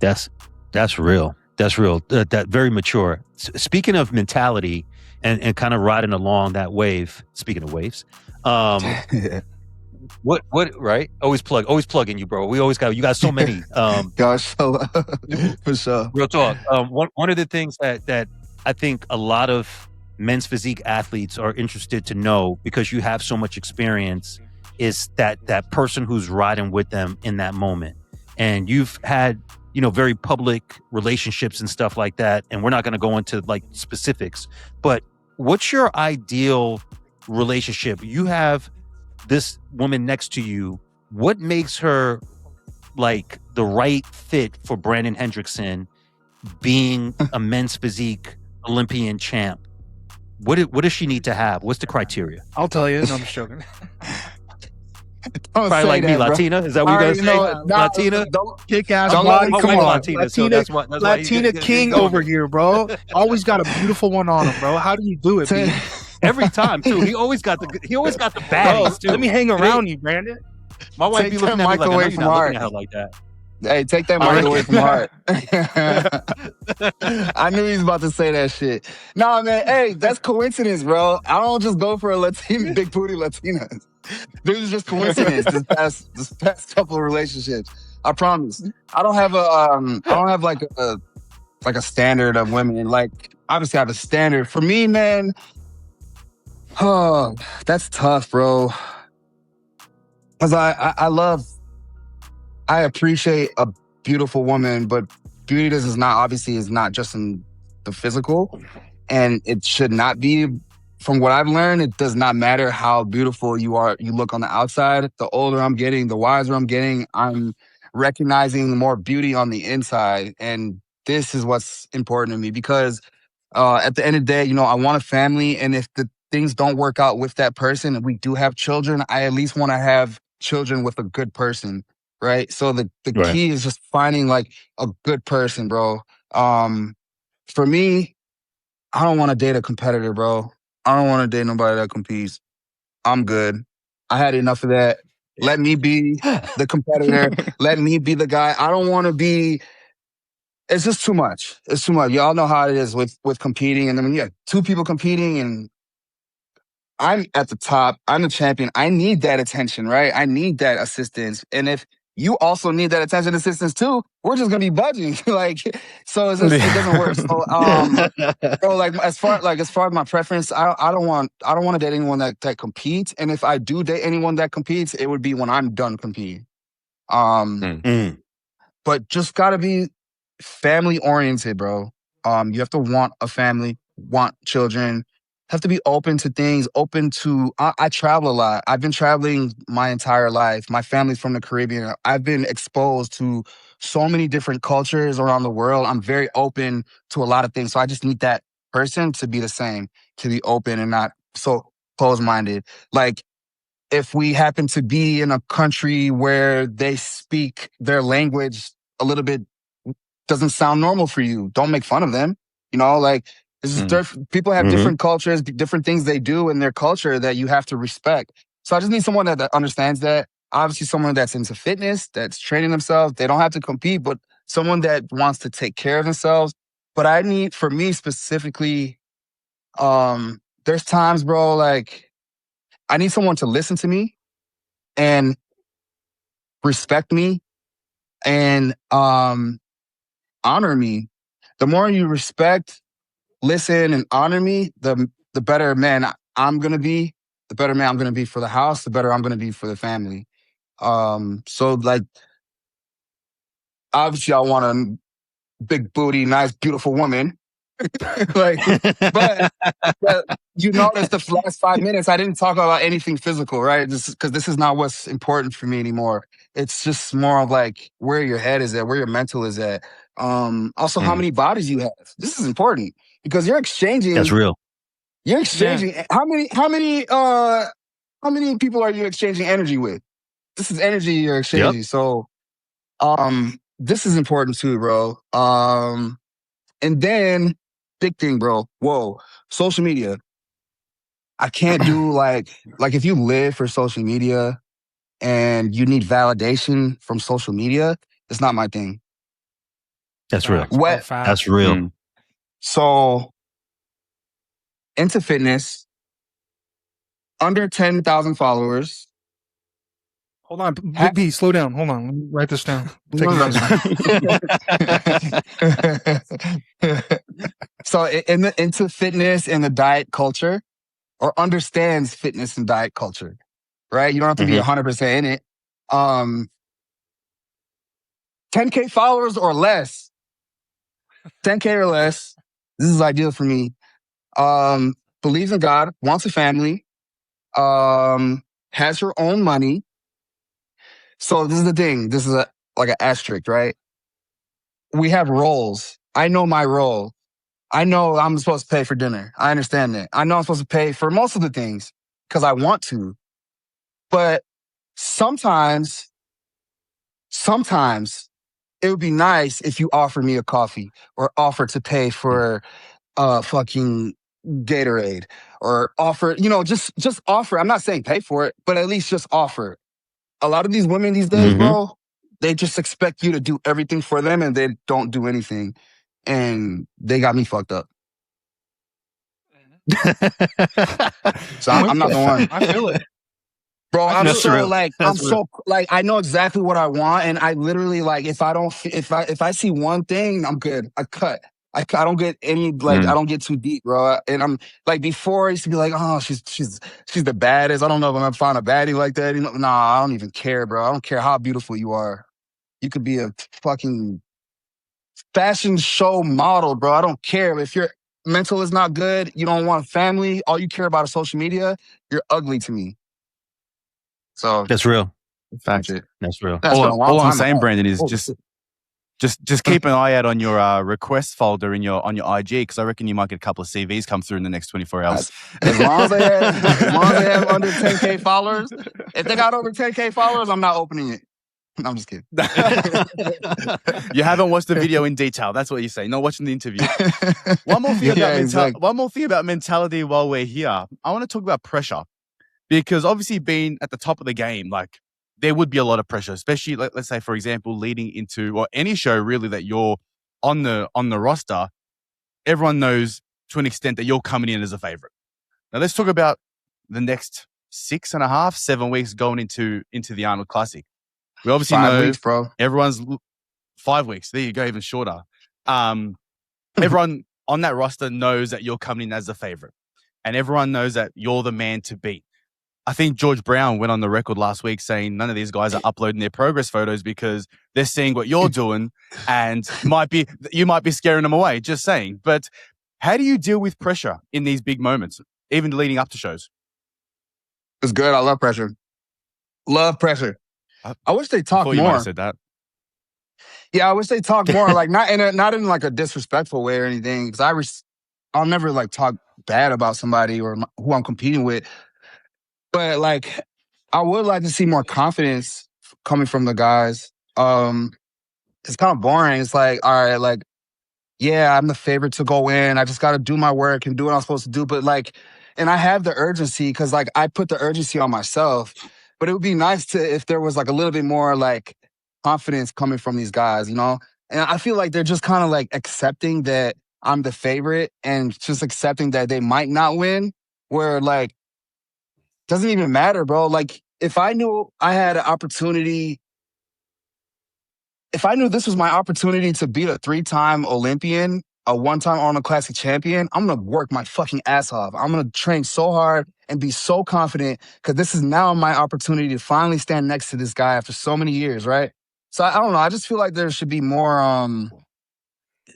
That's real. That's real. That very mature. Speaking of mentality and kind of riding along that wave. Speaking of waves, what right? Always plugging you, bro. You got so many. Gosh, for sure. Real talk. One of the things that I think a lot of men's physique athletes are interested to know, because you have so much experience, is that person who's riding with them in that moment. And you've had, very public relationships and stuff like that. And we're not going to go into like specifics, but what's your ideal relationship? You have this woman next to you. What makes her like the right fit for Brandon Hendrickson being a men's physique Olympian champ? What does she need to have? What's the criteria? I'll tell you. No, I'm just joking. Probably like me, Latina. Is that what you guys say? Latina, kick ass Don't body. come Come on, on, Latina. So that's why Latina king over here, bro. Always got a beautiful one on him, bro. How do you do it, B? Every time too. He always got the baddies too. Let me hang around you, Brandon. My wife be looking at me like, I know you're not looking at her like that. Hey, take that mic away from heart. I knew he was about to say that shit. No, man. Hey, that's coincidence, bro. I don't just go for a Latina, big booty Latina. This is just coincidence. This past couple of relationships. I promise. I don't have like a standard of women. Like, obviously I have a standard. For me, man, oh, that's tough, bro. Because I appreciate a beautiful woman, but beauty is not just in the physical, and it should not be. From what I've learned, it does not matter how beautiful you look on the outside. The older I'm getting, the wiser I'm getting, I'm recognizing more beauty on the inside. And this is what's important to me, because at the end of the day, I want a family. And if the things don't work out with that person and we do have children, I at least want to have children with a good person. Right. So the Right. key is just finding like a good person, bro. For me, I don't want to date a competitor, bro. I don't want to date nobody that competes. I'm good. I had enough of that. Let me be the competitor. Let me be the guy. I don't want to be. It's just too much. It's too much. Y'all know how it is with competing. And then when you have two people competing and I'm at the top, I'm the champion, I need that attention, right? I need that assistance. And if you also need that attention and assistance too, we're just gonna be budging. Like, so it doesn't work. So, like as far as my preference, I don't want to date anyone that competes. And if I do date anyone that competes, it would be when I'm done competing. But just gotta be family oriented, bro. You have to want a family, want children, have to be open to things, I travel a lot. I've been traveling my entire life. My family's from the Caribbean. I've been exposed to so many different cultures around the world. I'm very open to a lot of things. So I just need that person to be the same, to be open and not so closed-minded. Like, if we happen to be in a country where they speak their language a little bit doesn't sound normal for you, don't make fun of them. Like, It's just people have different cultures, different things they do in their culture that you have to respect. So I just need someone that understands that. Obviously, someone that's into fitness, that's training themselves. They don't have to compete, but someone that wants to take care of themselves. But I need, for me specifically, there's times, bro, like I need someone to listen to me and respect me and honor me. The more you respect, listen, and honor me, the better man I'm gonna be. The better man I'm gonna be for the house. The better I'm gonna be for the family. So like, obviously, I want a big booty, nice, beautiful woman. Like, but you notice the last 5 minutes, I didn't talk about anything physical, right? Because this is not what's important for me anymore. It's just more of like where your head is at, where your mental is at. Also, how many bodies you have. This is important because you're exchanging. That's real. You're exchanging. How many people are you exchanging energy with? This is energy you're exchanging. Yep. So, this is important too, bro. And then big thing, bro. Whoa, social media. I can't do like if you live for social media and you need validation from social media, it's not my thing. That's real. What? That's real. So into fitness, under 10,000 followers. Hold on, Big B, slow down. Hold on, let me write this down. Take So into fitness and the diet culture, or understands fitness and diet culture, right? You don't have to be 100% in it. 10K followers or less. 10K or less. This is ideal for me. Believes in God, wants a family, has her own money. So this is the thing. This is like an asterisk, right? We have roles. I know my role. I know I'm supposed to pay for dinner. I understand that. I know I'm supposed to pay for most of the things because I want to. But sometimes it would be nice if you offer me a coffee or offer to pay for fucking Gatorade or offer, just offer. I'm not saying pay for it, but at least just offer. A lot of these women these days, bro, they just expect you to do everything for them and they don't do anything. And they got me fucked up. So I'm not the one. I feel it. Bro, I know exactly what I want. And I literally, like, if I see one thing, I'm good. I cut. I don't get any, like, I don't get too deep, bro. And I'm like, before I used to be like, oh, she's the baddest. I don't know if I'm gonna find a baddie like that. Nah, I don't even care, bro. I don't care how beautiful you are. You could be a fucking fashion show model, bro. I don't care. If your mental is not good, you don't want family, all you care about is social media, you're ugly to me. So that's real. Fact. That's real. All I'm saying, Brandon, is just keep an eye out on your request folder on your IG, because I reckon you might get a couple of CVs come through in the next 24 hours. As long as they have under 10K followers, if they got over 10K followers, I'm not opening it. No, I'm just kidding. You haven't watched the video in detail. That's what you say. Not watching the interview. One more thing about mentality while we're here. I want to talk about pressure, because obviously being at the top of the game, like, there would be a lot of pressure, especially let's say, for example, leading into, or any show really that you're on the roster. Everyone knows to an extent that you're coming in as a favorite. Now let's talk about the next 6.5, 7 weeks going into the Arnold Classic. We obviously 5 know weeks, bro. Everyone's 5 weeks. There you go, even shorter. Everyone on that roster knows that you're coming in as a favorite, and everyone knows that you're the man to beat. I think George Brown went on the record last week saying none of these guys are uploading their progress photos because they're seeing what you're doing, and you might be scaring them away. Just saying. But how do you deal with pressure in these big moments, even leading up to shows? It's good. I love pressure. Love pressure. I wish they talked more. You might have said that. Yeah, I wish they talked more. Like, not in like a disrespectful way or anything. Because I'll never like talk bad about somebody or who I'm competing with. But like, I would like to see more confidence coming from the guys. It's kind of boring. It's like, all right, like, yeah, I'm the favorite to go in. I just got to do my work and do what I'm supposed to do. But like, and I have the urgency because like I put the urgency on myself. But it would be nice to if there was like a little bit more like confidence coming from these guys, you know? And I feel like they're just kind of like accepting that I'm the favorite and just accepting that they might not win. Where like, doesn't even matter, bro. Like, if I knew I had an opportunity, if I knew this was my opportunity to beat a 3-time Olympian, a 1-time Arnold Classic champion, I'm gonna work my fucking ass off. I'm gonna train so hard and be so confident because this is now my opportunity to finally stand next to this guy after so many years, right? So I don't know. I just feel like there should be more.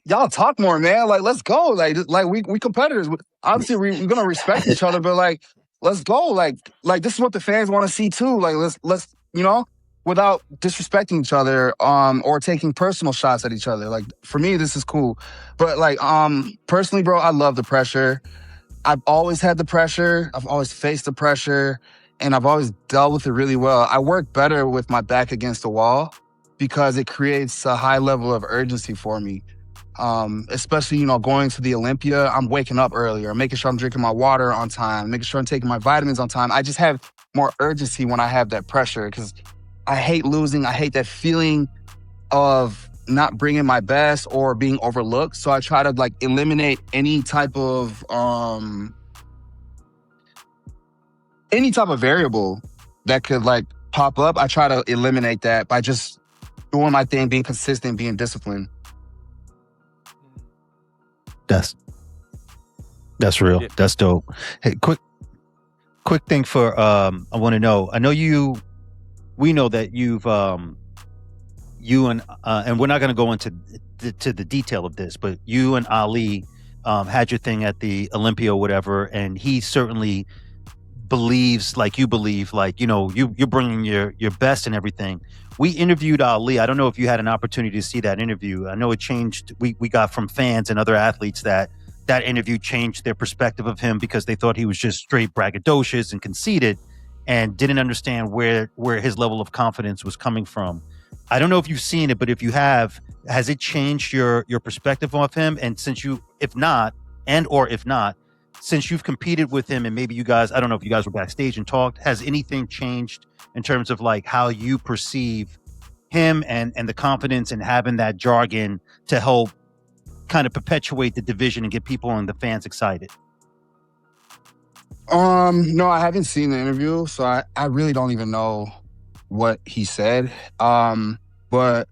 Y'all talk more, man. Like, let's go. Like we competitors. Obviously, we're gonna respect each other, but like, let's go. Like this is what the fans want to see too. Like, let's you know, without disrespecting each other, or taking personal shots at each other. Like, for me, this is cool. But like, personally, bro, I love the pressure. I've always had the pressure. I've always faced the pressure, and I've always dealt with it really well. I work better with my back against the wall because it creates a high level of urgency for me. Especially, you know, going to the Olympia, I'm waking up earlier, making sure I'm drinking my water on time, making sure I'm taking my vitamins on time. I just have more urgency when I have that pressure because I hate losing. I hate that feeling of not bringing my best or being overlooked. So I try to like eliminate any type of variable that could like pop up. I try to eliminate that by just doing my thing, being consistent, being disciplined. That's real. Yeah. That's dope. Hey, quick thing for I want to know. I know we know that you've you and we're not going to go into to the detail of this, but you and Ali had your thing at the Olympia or whatever, and he certainly believes like you believe, like, you know, you're bringing your best and everything. We interviewed Ali. I don't know if you had an opportunity to see that interview. I know it changed. We got from fans and other athletes that interview changed their perspective of him because they thought he was just straight braggadocious and conceited and didn't understand where his level of confidence was coming from. I don't know if you've seen it, but if you have, has it changed your perspective of him? And since if not, since you've competed with him and maybe you guys, I don't know if you guys were backstage and talked, has anything changed in terms of like how you perceive him and the confidence and having that jargon to help kind of perpetuate the division and get people and the fans excited? No, I haven't seen the interview, so I really don't even know what he said. But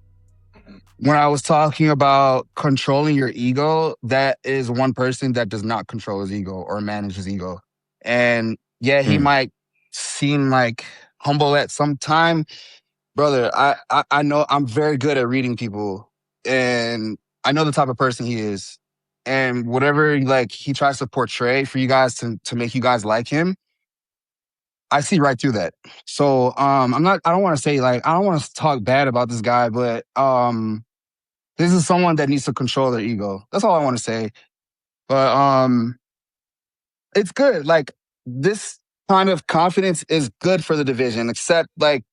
when I was talking about controlling your ego, that is one person that does not control his ego or manage his ego. And yeah, he might seem like humble at some time. Brother, I know I'm very good at reading people, and I know the type of person he is. And whatever like he tries to portray for you guys to make you guys like him, I see right through that. So I don't want to say like, I don't want to talk bad about this guy, but this is someone that needs to control their ego. That's all I want to say. But it's good. Like, this kind of confidence is good for the division, except like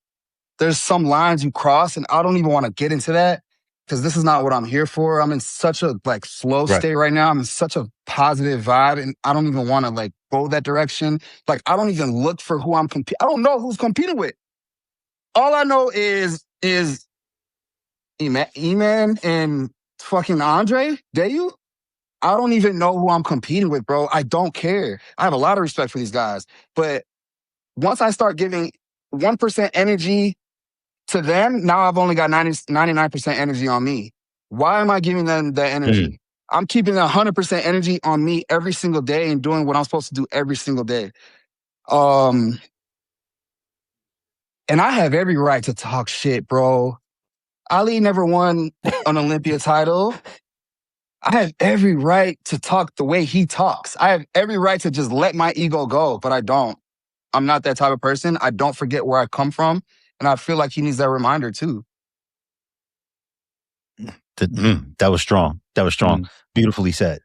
there's some lines you cross, and I don't even want to get into that because this is not what I'm here for. I'm in such a like flow state right now. I'm in such a positive vibe, and I don't even want to like go that direction. Like, I don't even look for who I'm competing. I don't know who's competing with. All I know is Eman and fucking Andre Dayu. I don't even know who I'm competing with, bro. I don't care. I have a lot of respect for these guys, but once I start giving 1% energy to them, now I've only got 99% energy on me. Why am I giving them that energy? I'm keeping 100% energy on me every single day and doing what I'm supposed to do every single day. And I have every right to talk shit, bro. Ali never won an Olympia title. I have every right to talk the way he talks. I have every right to just let my ego go, but I don't. I'm not that type of person. I don't forget where I come from. And I feel like he needs that reminder too. That was strong. Beautifully said.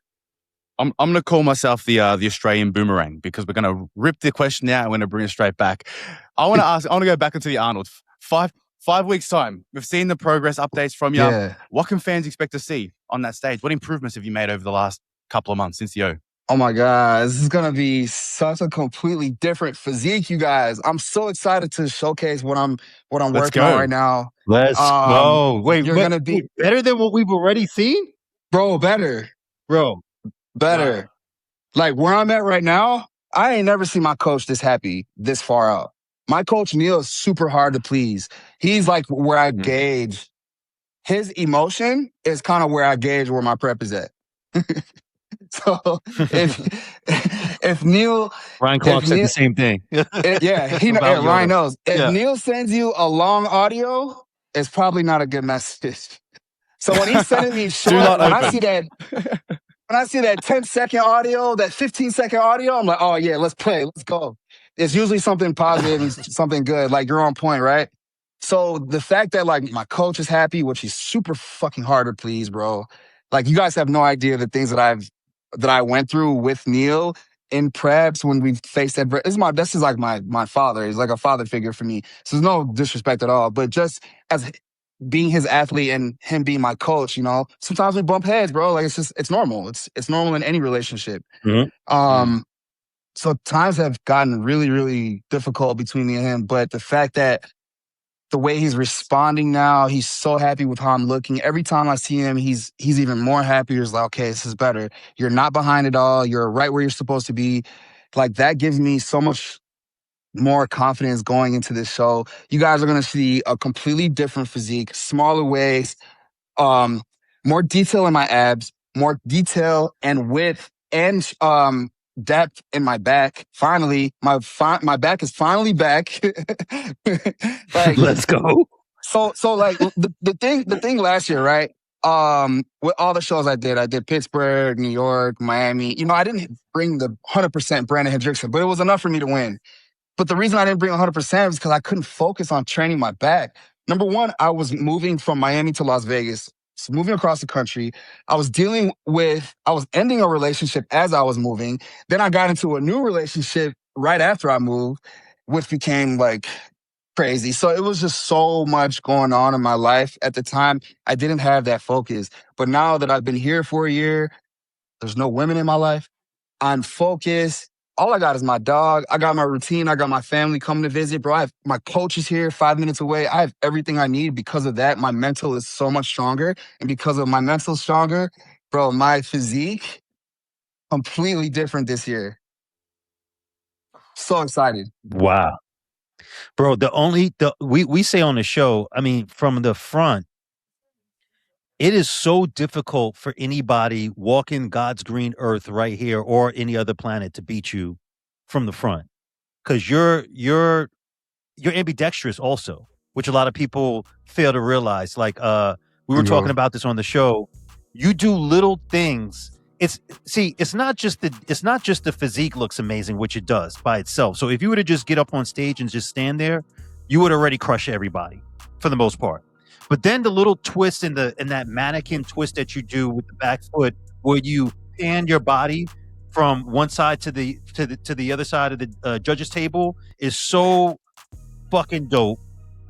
I'm going to call myself the Australian boomerang because we're going to rip the question out and we're going to bring it straight back. I want to go back into the Arnold. 5 weeks time, we've seen the progress updates from you. Yeah. What can fans expect to see on that stage? What improvements have you made over the last couple of months since the O? Oh my God, this is gonna be such a completely different physique, you guys. I'm so excited to showcase what I'm Let's working on go. right now. Let's go. Wait, You're gonna be better than what we've already seen? bro, better. Bro. Better. Wow. Like where I'm at right now, I ain't never seen my coach this happy, this far out. My coach Neil is super hard to please. He's like where I gauge his emotion is kind of where I gauge where my prep is at. So if Neil, Ryan Clark said the same thing. Ryan knows. If Yeah. Neil sends you a long audio, it's probably not a good message. So when he's sending me short, when I see that 10-second audio, that 15-second audio, I'm like, oh yeah, let's play, let's go. It's usually something positive and something good. Like you're on point, right? So the fact that like my coach is happy, which he's super fucking hard to please, bro. Like you guys have no idea the things that I went through with Neil in preps when we faced that. This is like my father. He's like a father figure for me. So there's no disrespect at all. But just as being his athlete and him being my coach, you know, sometimes we bump heads, bro. Like it's normal. It's normal in any relationship. So times have gotten really, really difficult between me and him. But the fact that the way he's responding now, he's so happy with how I'm looking. Every time I see him, he's even more happy. He's like, okay, this is better. You're not behind it all. You're right where you're supposed to be. Like that gives me so much more confidence going into this show. You guys are going to see a completely different physique, smaller waist, more detail in my abs, more detail and width and depth in my back. Finally, my back is finally back. Like, let's go. So like the thing last year, right? With all the shows I did Pittsburgh, New York, Miami. You know, I didn't bring the 100% Brandon Hendrickson, but it was enough for me to win. But the reason I didn't bring 100% was because I couldn't focus on training my back. Number one, I was moving from Miami to Las Vegas, so moving across the country. I was ending a relationship as I was moving. Then I got into a new relationship right after I moved, which became like crazy. So it was just so much going on in my life. At the time, I didn't have that focus. But now that I've been here for a year, there's no women in my life. I'm focused. All I got is my dog. I got my routine. I got my family coming to visit, bro. My coach is here 5 minutes away. I have everything I need. Because of that, my mental is so much stronger. And because of my mental stronger, bro, my physique, completely different this year. So excited. Wow. Bro, we say on the show, I mean, from the front, it is so difficult for anybody walking God's green earth right here or any other planet to beat you from the front. Because you're ambidextrous also, which a lot of people fail to realize. Like we were talking about this on the show. You do little things. It's not just the physique looks amazing, which it does by itself. So if you were to just get up on stage and just stand there, you would already crush everybody for the most part. But then the little twist in that mannequin twist that you do with the back foot, where you pan your body from one side to the other side of the judges table, is so fucking dope.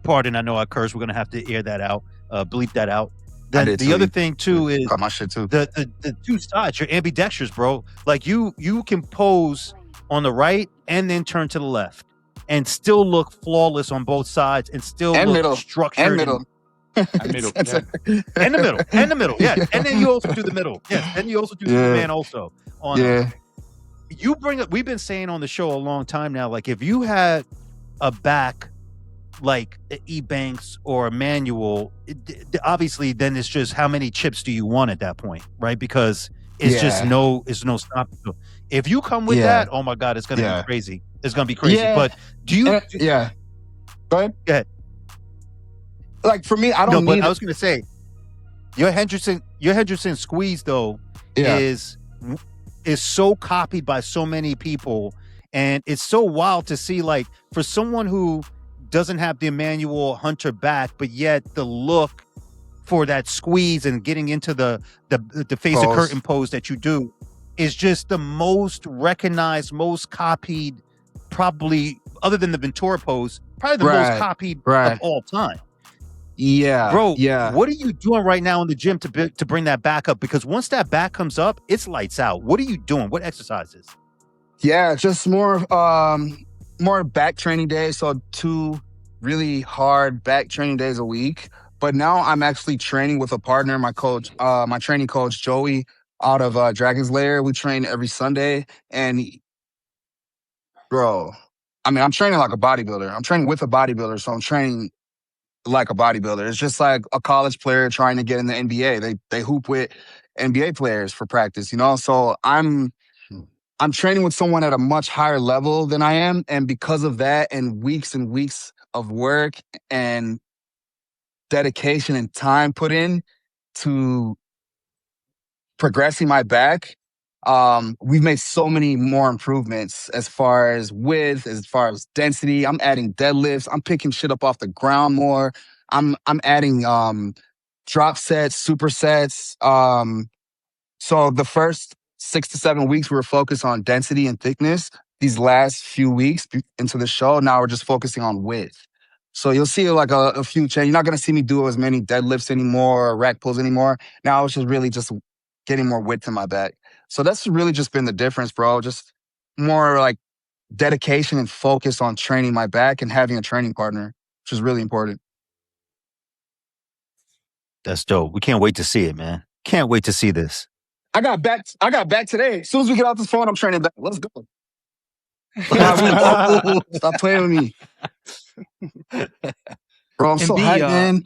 Pardon, I know I curse. We're gonna have to air that out, bleep that out. Then the other thing too is got my shit too. The two sides. You're ambidextrous, bro. Like you can pose on the right and then turn to the left, and still look flawless on both sides, and still look structured and middle. And the middle, yeah. And then you also do the middle, yeah. And you also do Superman also. You bring up. We've been saying on the show a long time now. Like if you had a back like E-Banks or a Manual, obviously, then it's just how many chips do you want at that point, right? Because it's just no stopping. So if you come with that, oh my God, it's gonna be crazy. It's gonna be crazy. Yeah. But do you? Go ahead. Like for me, I don't need. But I was gonna say, your Hendrickson squeeze though is so copied by so many people, and it's so wild to see. Like for someone who doesn't have the Emmanuel Hunter back, but yet the look for that squeeze and getting into the face of curtain pose that you do is just the most recognized, most copied, probably other than the Ventura pose, probably the most copied of all time. Yeah, Bro, yeah. what are you doing right now in the gym to bring that back up? Because once that back comes up, it's lights out. What are you doing? What exercises? Yeah, just more back training days. So 2 really hard back training days a week. But now I'm actually training with a partner, my coach, my training coach, Joey, out of Dragon's Lair. We train every Sunday. And bro, I mean, I'm training like a bodybuilder. I'm training with a bodybuilder, so I'm training like a bodybuilder. It's just like a college player trying to get in the NBA. They hoop with NBA players for practice, you know? So I'm training with someone at a much higher level than I am. And because of that and weeks of work and dedication and time put in to progressing my back, we've made so many more improvements as far as width, as far as density. I'm adding deadlifts. I'm picking shit up off the ground more. I'm adding drop sets, supersets. So the first 6 to 7 weeks, we were focused on density and thickness. These last few weeks into the show, now we're just focusing on width. So you'll see like a few change. You're not going to see me do as many deadlifts anymore or rack pulls anymore. Now it's just really just getting more width in my back. So that's really just been the difference, bro. Just more like dedication and focus on training my back and having a training partner, which is really important. That's dope. We can't wait to see it, man. Can't wait to see this. I got back today. As soon as we get off this phone, I'm training back. Let's go. Stop playing with me. Bro, I'm so hyped, man.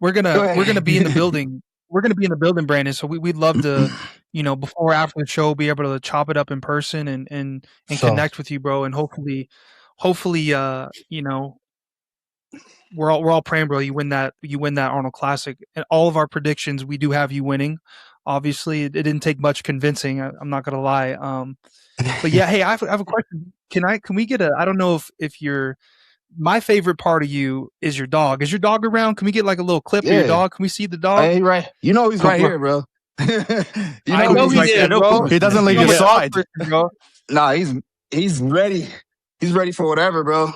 We're gonna be in the building. We're gonna be in the building, Brandon. So we'd love to, before or after the show, be able to chop it up in person and connect with you, bro. And hopefully, we're all praying, bro. You win that Arnold Classic. And all of our predictions, we do have you winning. Obviously, it didn't take much convincing. I'm not gonna lie. But yeah, hey, I have a question. Can we get I don't know if you're. My favorite part of you is your dog. Is your dog around? Can we get like a little clip of your dog? Can we see the dog? Hey, right. You know he's right here, bro. I know he's right there, bro. He doesn't leave your side, bro. Nah, he's ready. He's ready for whatever, bro.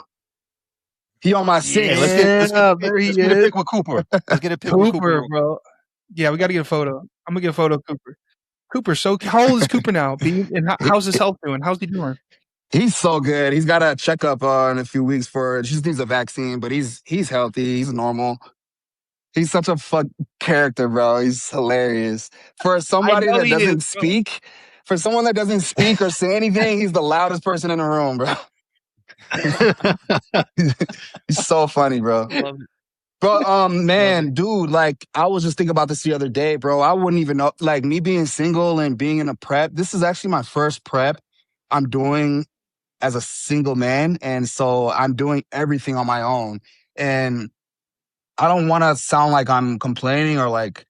He on my six. Yeah, let's get a pic with Cooper. Let's get a pic with Cooper, bro. Yeah, we got to get a photo. I'm gonna get a photo of Cooper. Cooper, so how old is Cooper now? And how's his health doing? How's he doing? He's so good. He's got a checkup in a few weeks just needs a vaccine, but he's healthy. He's normal. He's such a character, bro. He's hilarious. For somebody that doesn't speak, for someone that doesn't speak or say anything, he's the loudest person in the room, bro. He's so funny, bro. Love it. Bro, man, dude, like, I was just thinking about this the other day, bro. I wouldn't even know, like, me being single and being in a prep, this is actually my first prep I'm doing as a single man. And so I'm doing everything on my own. And I don't want to sound like I'm complaining or like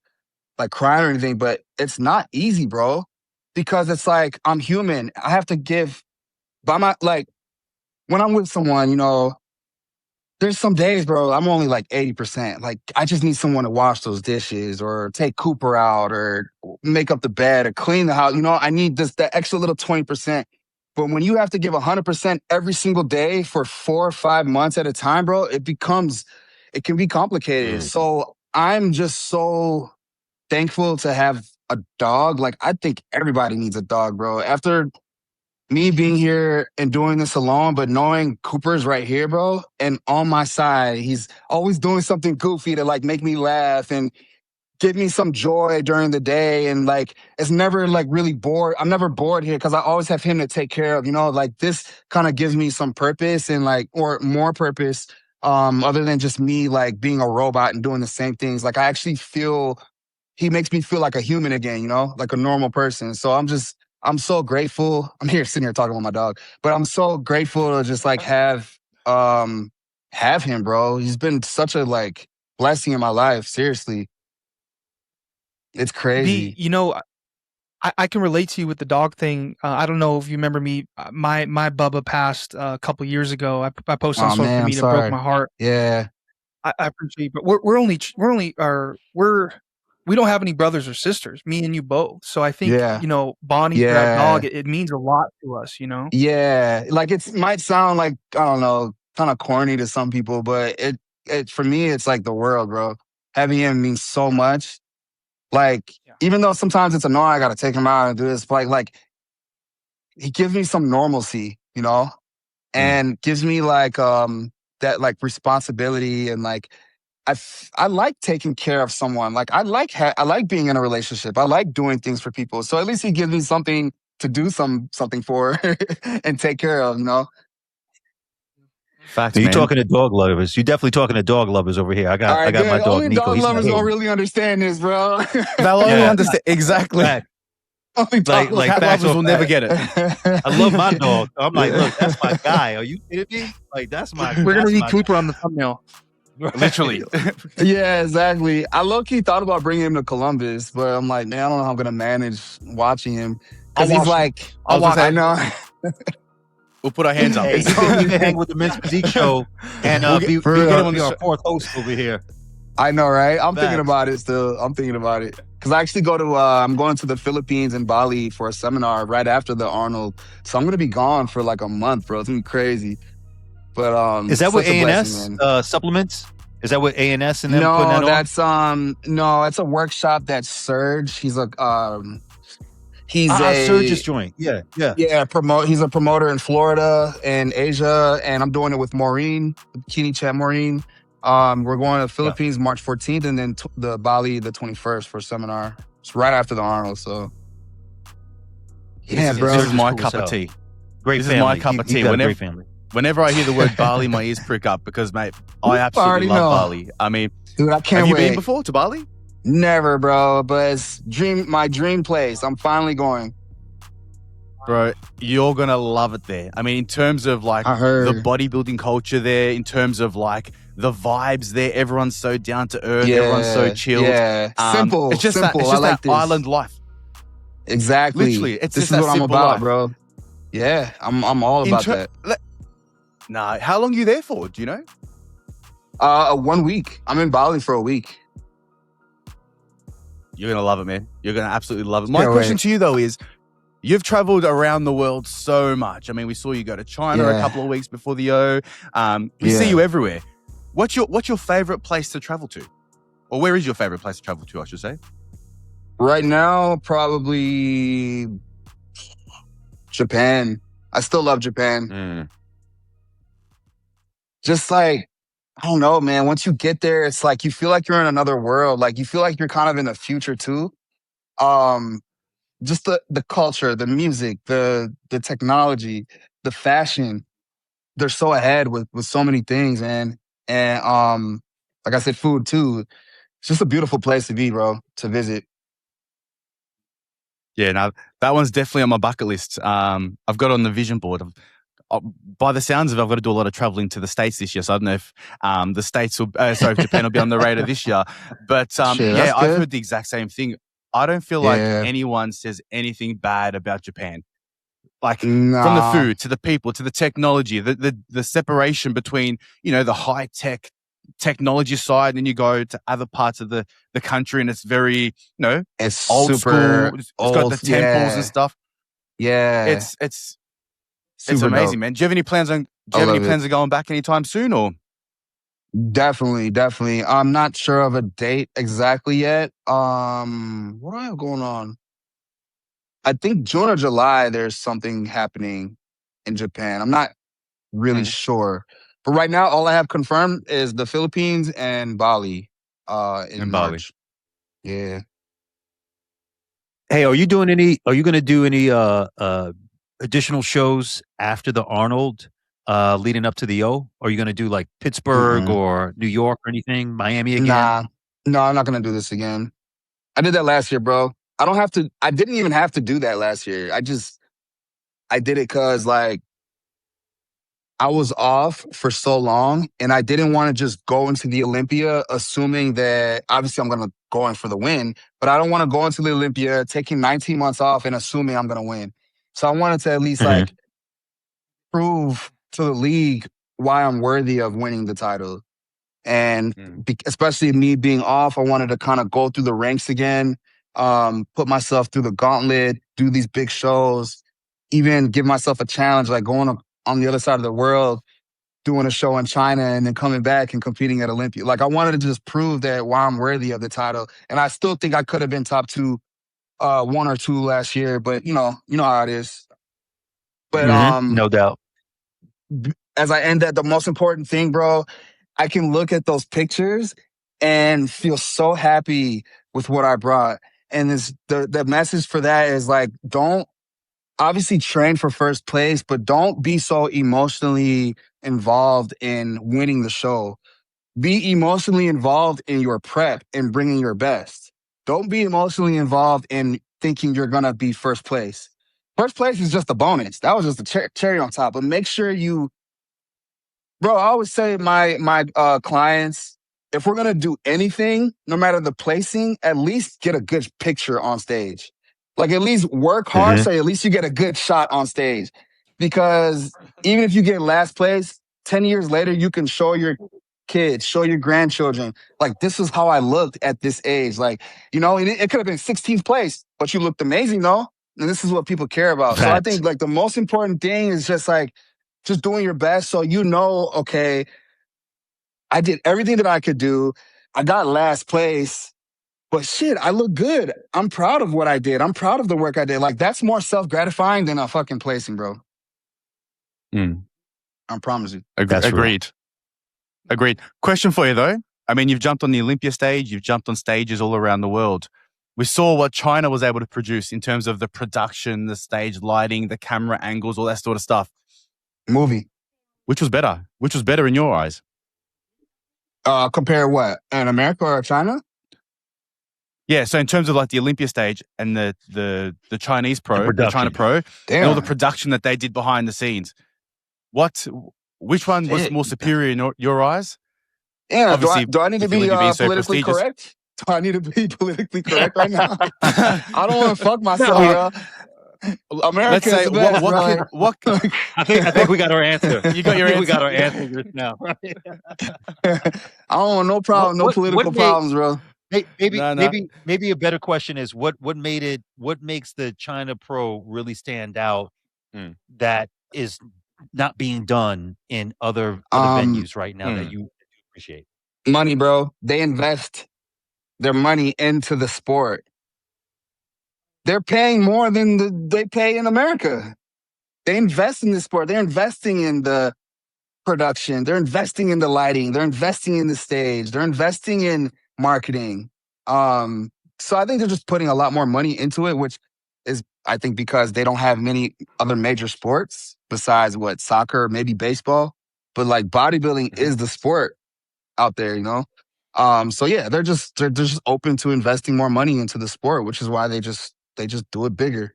crying or anything, but it's not easy, bro. Because it's like, I'm human. I have to give, when I'm with someone, there's some days, bro, I'm only like 80%. Like, I just need someone to wash those dishes or take Cooper out or make up the bed or clean the house. I need that extra little 20%. But when you have to give 100% every single day for 4 or 5 months at a time, bro, it can be complicated. So I'm just so thankful to have a dog. Like, I think everybody needs a dog, bro. After me being here and doing this alone, but knowing Cooper's right here, bro, and on my side, he's always doing something goofy to like make me laugh and give me some joy during the day. And like, it's never like really bored. I'm never bored here because I always have him to take care of, like this kind of gives me some purpose and like, or more purpose, other than just me like being a robot and doing the same things. Like I actually he makes me feel like a human again, like a normal person. So I'm so grateful. I'm sitting here talking about my dog, but I'm so grateful to just like have him, bro. He's been such a like blessing in my life. Seriously. It's crazy. I can relate to you with the dog thing. I don't know if you remember me. My Bubba passed a couple years ago. I posted on social media. It broke my heart. Yeah. I appreciate it. But we don't have any brothers or sisters, me and you both. So I think, bonding for that dog, it means a lot to us, Yeah. Like it might sound like, I don't know, kind of corny to some people, but it for me, it's like the world, bro. Having him means so much. Like, even though sometimes it's annoying, I got to take him out and do this, but like he gives me some normalcy, you know, and gives me like that like responsibility and like I like taking care of someone. Like I like being in a relationship. I like doing things for people. So at least he gives me something to do something for and take care of, you know. Facts, You're man. talking to dog lovers. You're definitely talking to dog lovers over here. I got my dog Only Nico. dog He's lovers not don't here. really understand this, bro. They'll only Yeah. understand exactly. Fact. Only dog Like Cat facts lovers or will never fact. get it. I love my dog. I'm like, look, that's my guy. Are you kidding me? Like, that's my. We're gonna that's need my Cooper on the thumbnail. Literally. Yeah, exactly. I low-key thought about bringing him to Columbus, but I'm like, man, I don't know how I'm gonna manage watching him because he's like, I know. We'll put our hands up. Hey, you can hang with the Men's Physique Show and be get him on be the our show. fourth host over here. I know, right? I'm thinking Facts. about it still. I'm thinking about it because I actually I'm going to the Philippines and Bali for a seminar right after the Arnold, so I'm gonna be gone for like a month, bro. It's gonna be crazy. But Is that what such a A&S blessing, supplements? Is that what A&S and them no, putting that on? that's no, it's a workshop that Serge. He's a Surge's joint. Yeah. He's a promoter in Florida and Asia, and I'm doing it with Maureen, Bikini Chat Maureen. We're going to the Philippines March 14th, and then the Bali the 21st for a seminar. It's right after the Arnold, so This is my cup of tea. Great This family. is my cup of You tea. got a great family. Whenever I hear the word Bali, my ears prick up because, mate, I absolutely already love know. Bali. I mean, dude, I can't have you wait. been before to Bali? Never, bro, but it's my dream place. I'm finally going. Bro, you're going to love it there. I mean, in terms of like I heard. the bodybuilding culture there, in terms of like the vibes there, everyone's so down to earth, everyone's so chilled. Yeah, simple. It's just simple. that, it's just I like that this. island life. Exactly. Literally, it's this just is that what I'm simple about, life. bro. Yeah, I'm all about that. Nah, how long are you there for? Do you know? 1 week. I'm in Bali for a week. You're going to love it, man. You're going to absolutely love it. My Can't question wait. to you, though, is you've traveled around the world so much. I mean, we saw you go to China a couple of weeks before the O. We see you everywhere. What's your favorite place to travel to? Or where is your favorite place to travel to, I should say? Right now, probably Japan. I still love Japan. Just like, I don't know, man. Once you get there, it's like you feel like you're in another world. Like you feel like you're kind of in the future too. Just the culture, the music, the technology, the fashion. They're so ahead with so many things, man. And like I said, food too. It's just a beautiful place to be, bro, to visit. Yeah, no, that one's definitely on my bucket list. I've got it on the vision board. By the sounds of it, I've got to do a lot of traveling to the States this year. So I don't know if the States will, Japan will be on the radar this year. But yeah, I've heard the exact same thing. I don't feel like anyone says anything bad about Japan. Like from the food to the people to the technology, the separation between, you know, the high tech technology side, and then you go to other parts of the country and it's very, you know, it's old super school. It's got the temples and stuff. Yeah. It's super amazing, dope. man. Do you have any plans on of going back anytime soon, or? Definitely. I'm not sure of a date exactly yet. What do I have going on? I think June or July, there's something happening in Japan. I'm not really sure. But right now, all I have confirmed is the Philippines and Bali in March. Yeah. Hey, are you going to do any additional shows after the Arnold leading up to the O? Are you going to do like Pittsburgh or New York or anything? Miami again? Nah. No, I'm not going to do this again. I did that last year, bro. I didn't even have to do that last year. I did it because like I was off for so long and I didn't want to just go into the Olympia assuming that obviously I'm going to go in for the win, but I don't want to go into the Olympia taking 19 months off and assuming I'm going to win. So I wanted to at least like prove to the league why I'm worthy of winning the title. And especially me being off, I wanted to kind of go through the ranks again, put myself through the gauntlet, do these big shows, even give myself a challenge, like going on the other side of the world doing a show in China and then coming back and competing at Olympia. Like I wanted to just prove that why I'm worthy of the title. And I still think I could have been top 2, 1 or 2 last year, but you know how it is. But no doubt. As I end that, the most important thing, bro, I can look at those pictures and feel so happy with what I brought. And the message for that is like, don't obviously train for first place, but don't be so emotionally involved in winning the show. Be emotionally involved in your prep and bringing your best. Don't be emotionally involved in thinking you're going to be first place. First place is just a bonus. That was just a cherry on top. But make sure you, bro, I always say my clients, if we're going to do anything, no matter the placing, at least get a good picture on stage. Like at least work hard so at least you get a good shot on stage. Because even if you get last place, 10 years later, you can show your kids, show your grandchildren, like this is how I looked at this age. Like, you know, it could have been 16th place, but you looked amazing, though. And this is what people care about. So I think like the most important thing is just like, just doing your best. So, you know, okay, I did everything that I could do. I got last place. But shit, I look good. I'm proud of what I did. I'm proud of the work I did. Like, that's more self-gratifying than a fucking placing, bro. I promise you. Agreed. Question for you, though. I mean, you've jumped on the Olympia stage. You've jumped on stages all around the world. We saw what China was able to produce in terms of the production, the stage lighting, the camera angles, all that sort of stuff. Movie. Which was better? Which was better in your eyes? Compare what? In America or China? Yeah, so in terms of like the Olympia stage and the Chinese pro, the China pro, and all the production that they did behind the scenes, which one was more superior in your eyes? Yeah, do I need to be politically correct? Do I need to be politically correct right now? I don't want to fuck myself, bro. America is the best, I think we got our answer. You got your answer. We got our answer just now. I don't want no problem, no political problems, bro. Maybe a better question is what makes the China Pro really stand out that is not being done in other venues right now that you appreciate? Money, bro. They invest their money into the sport. They're paying more than they pay in America. They invest in the sport. They're investing in the production. They're investing in the lighting. They're investing in the stage. They're investing in marketing. So I think they're just putting a lot more money into it, which is, I think, because they don't have many other major sports besides soccer, maybe baseball. But like bodybuilding is the sport out there, you know? So yeah, they're just open to investing more money into the sport, which is why they just do it bigger.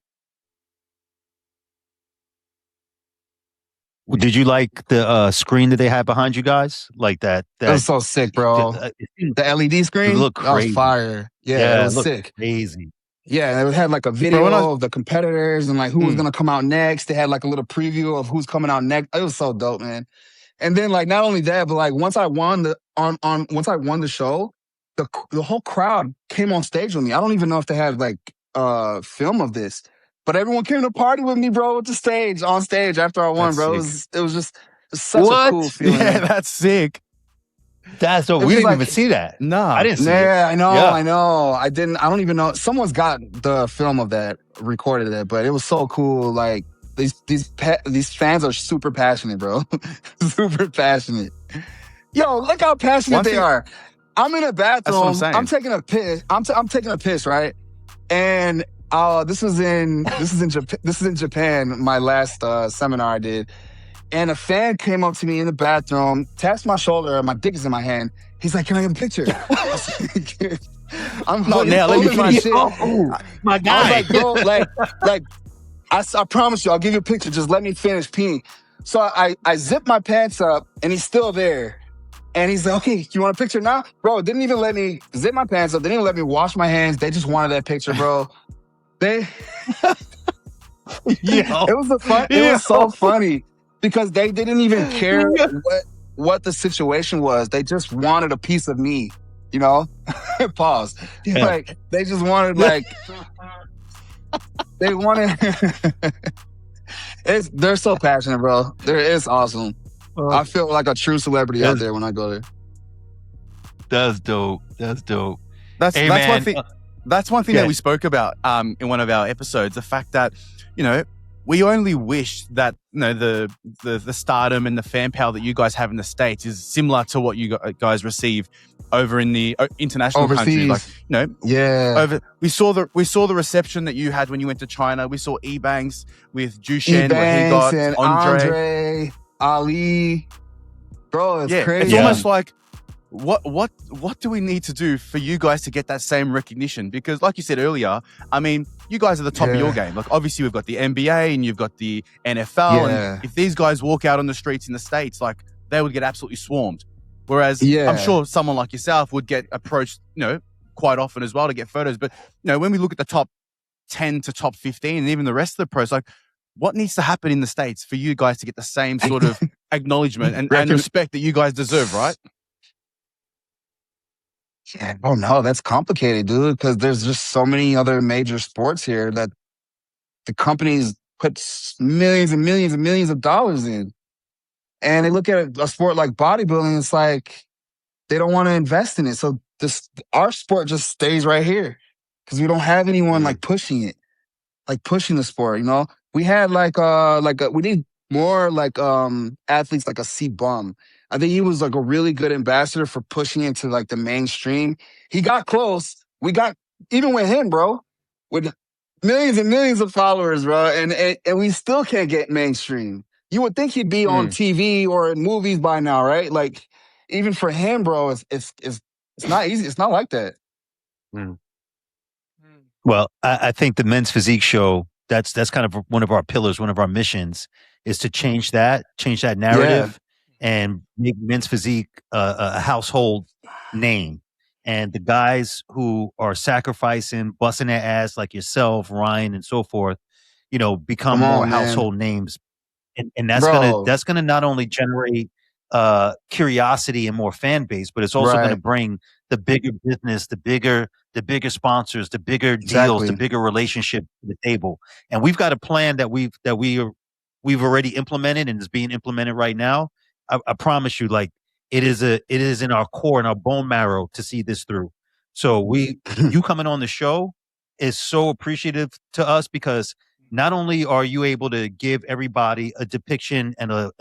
Did you like the screen that they had behind you guys? Like that was so sick, bro. The LED screen? It looked crazy. That was fire. Yeah, it was sick. Crazy. Yeah, it had like a video of the competitors and like who was gonna come out next. They had like a little preview of who's coming out next. It was so dope, man. And then like not only that, but like once I won the show, the whole crowd came on stage with me. I don't even know if they had like film of this. But everyone came to party with me, bro, on stage after I won, bro. It was just such a cool feeling. Yeah, that's sick. That's so we didn't even see that. No, I didn't see it. I know. I don't even know. Someone's got the film of that, recorded it, but it was so cool. Like these fans are super passionate, bro. Super passionate. Yo, look how passionate they are. I'm in a bathroom. I'm taking a piss. I'm taking a piss, right? And this is in Japan, my last seminar I did. And a fan came up to me in the bathroom, taps my shoulder, my dick is in my hand. He's like, "Can I get a picture?" I'm holding my shit. Oh, my guy. I was like, bro, I promise you, I'll give you a picture. Just let me finish peeing. So I zip my pants up, and he's still there. And he's like, "Okay, you want a picture now?" Bro, didn't even let me zip my pants up. They didn't even let me wash my hands. They just wanted that picture, bro. It was so funny because they didn't even care what the situation was. They just wanted a piece of me, you know? Pause. Yeah. Like they just wanted they wanted they're so passionate, bro. It's awesome. I feel like a true celebrity out there when I go there. That's dope. That's dope. That's man. one thing. That's one thing that we spoke about in one of our episodes. The fact that, you know, we only wish that, you know, the stardom and the fan power that you guys have in the States is similar to what you guys receive over in the international countries. Like, you know, we saw the reception that you had when you went to China. We saw Ebanks with Jushin, what he got, and Andre, Ali. Bro, it's crazy. It's almost like, what do we need to do for you guys to get that same recognition? Because like you said earlier, I mean, you guys are the top of your game. Like, obviously we've got the NBA and you've got the NFL. And if these guys walk out on the streets in the States, like, they would get absolutely swarmed. Whereas I'm sure someone like yourself would get approached, you know, quite often as well to get photos. But, you know, when we look at the top 10 to top 15 and even the rest of the pros, like, what needs to happen in the States for you guys to get the same sort of acknowledgement and respect that you guys deserve, right? Yeah, oh no, that's complicated, dude, because there's just so many other major sports here that the companies put millions and millions and millions of dollars in. And they look at a sport like bodybuilding, it's like they don't want to invest in it. So our sport just stays right here because we don't have anyone like pushing it, like pushing the sport, you know? We had we need more like athletes like a C Bum. I think he was like a really good ambassador for pushing into like the mainstream. He got close. We got, even with him, bro, with millions and millions of followers, bro, and we still can't get mainstream. You would think he'd be on TV or in movies by now, right? Like, even for him, bro, it's not easy. It's not like that. Well, I think the Men's Physique show, that's kind of one of our pillars, one of our missions, is to change that narrative and make Men's Physique a household name. And the guys who are sacrificing, busting their ass like yourself, Ryan, and so forth, you know, become more household names. And that's gonna not only generate curiosity and more fan base, but it's also gonna bring the bigger business, the bigger sponsors, the bigger deals, the bigger relationship to the table. And we've got a plan that we've already implemented and is being implemented right now. I promise you, like, it is in our core and our bone marrow to see this through. So you coming on the show is so appreciative to us, because not only are you able to give everybody a depiction and a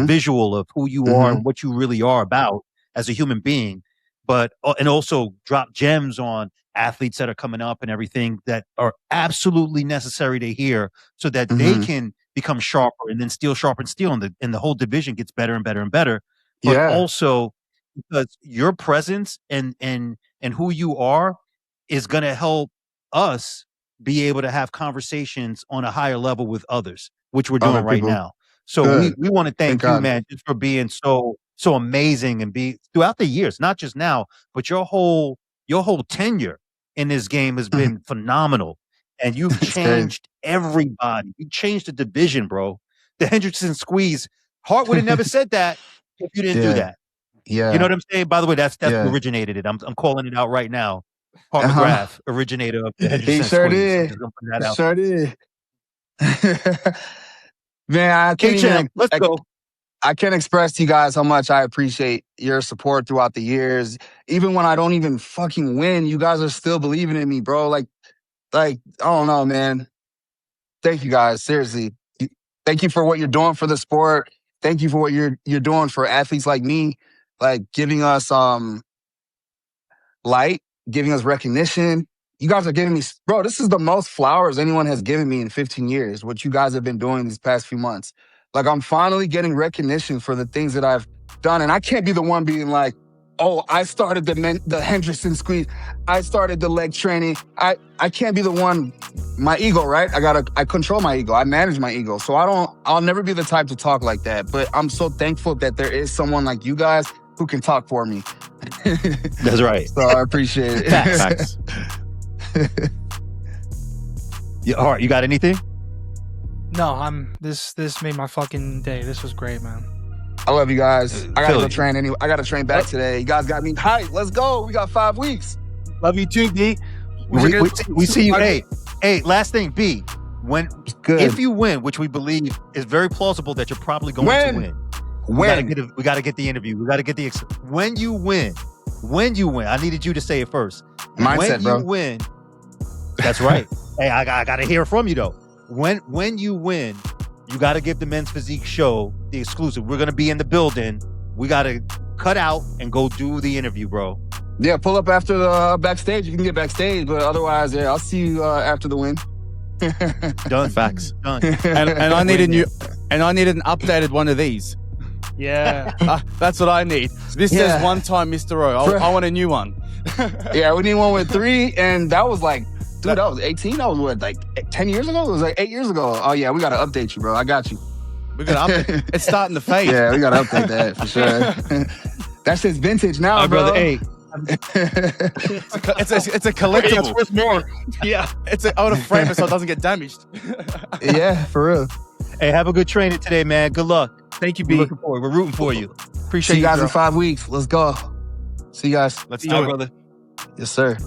visual of who you are and what you really are about as a human being, but and also drop gems on athletes that are coming up and everything that are absolutely necessary to hear, so that they can become sharper and then steel, sharper and steel, and the whole division gets better and better and better. But also because your presence and who you are is going to help us be able to have conversations on a higher level with others, which we're doing right now. So we want to thank you, man, just for being so amazing and be throughout the years, not just now, but your whole tenure in this game has been phenomenal. And you've changed everybody. You changed the division, bro. The Hendrickson squeeze. Hart would have never said that if you didn't do that. Yeah. You know what I'm saying? By the way, that's who originated it. I'm calling it out right now. Hart McGrath, originator of the Hendrickson He sure squeeze. did. Sure did. Man, let's go. I can't express to you guys how much I appreciate your support throughout the years. Even when I don't even fucking win, you guys are still believing in me, bro. Like, I don't know, man. Thank you guys. Seriously. Thank you for what you're doing for the sport. Thank you for what you're doing for athletes like me, like giving us light, giving us recognition. You guys are giving me, bro, this is the most flowers anyone has given me in 15 years, what you guys have been doing these past few months. Like, I'm finally getting recognition for the things that I've done. And I can't be the one being like, oh, I started the Hendrickson squeeze. I started the leg training. I can't be the one, my ego, right? I control my ego. I manage my ego. So I'll never be the type to talk like that. But I'm so thankful that there is someone like you guys who can talk for me. That's right. So I appreciate it. Facts. All right, you got anything? No, this made my fucking day. This was great, man. I love you guys. I gotta go train anyway. I gotta train back today. You guys got me hyped. Let's go. We got 5 weeks. Love you too, D. We see you. Hey, last thing, B. If you win, which we believe is very plausible that you're probably going to win. When? We gotta get the interview. We gotta get the when you win. When you win. I needed you to say it first. Mindset, when bro. you win. That's right. Hey, I gotta hear from you though. When you win, you gotta give the Men's Physique show the exclusive. We're gonna be in the building. We gotta cut out and go do the interview, bro. Yeah, pull up after the backstage. You can get backstage, but otherwise, yeah, I'll see you after the win. Done. Facts. Done. And I need an updated one of these. Yeah. That's what I need. This Yeah. says one time Mr. O. I want a new one. Yeah, we need one with 3, and that was like, dude, that was 18. That was what, like 10 years ago? It was like 8 years ago. Oh yeah, we gotta update you, bro. I got you. We're gonna update. It's starting to fade. Yeah, we gotta update that for sure. That shit's vintage now, My bro. brother, hey, It's a collectible. worth more. Yeah. I want to frame it so it doesn't get damaged. Yeah, for real. hey, have a good training today, man. Good luck. Thank you, We're B. looking forward. We're rooting for you. Appreciate See you guys bro. in 5 weeks. Let's go. See you guys. Let's See do you, it. brother. Yes, sir.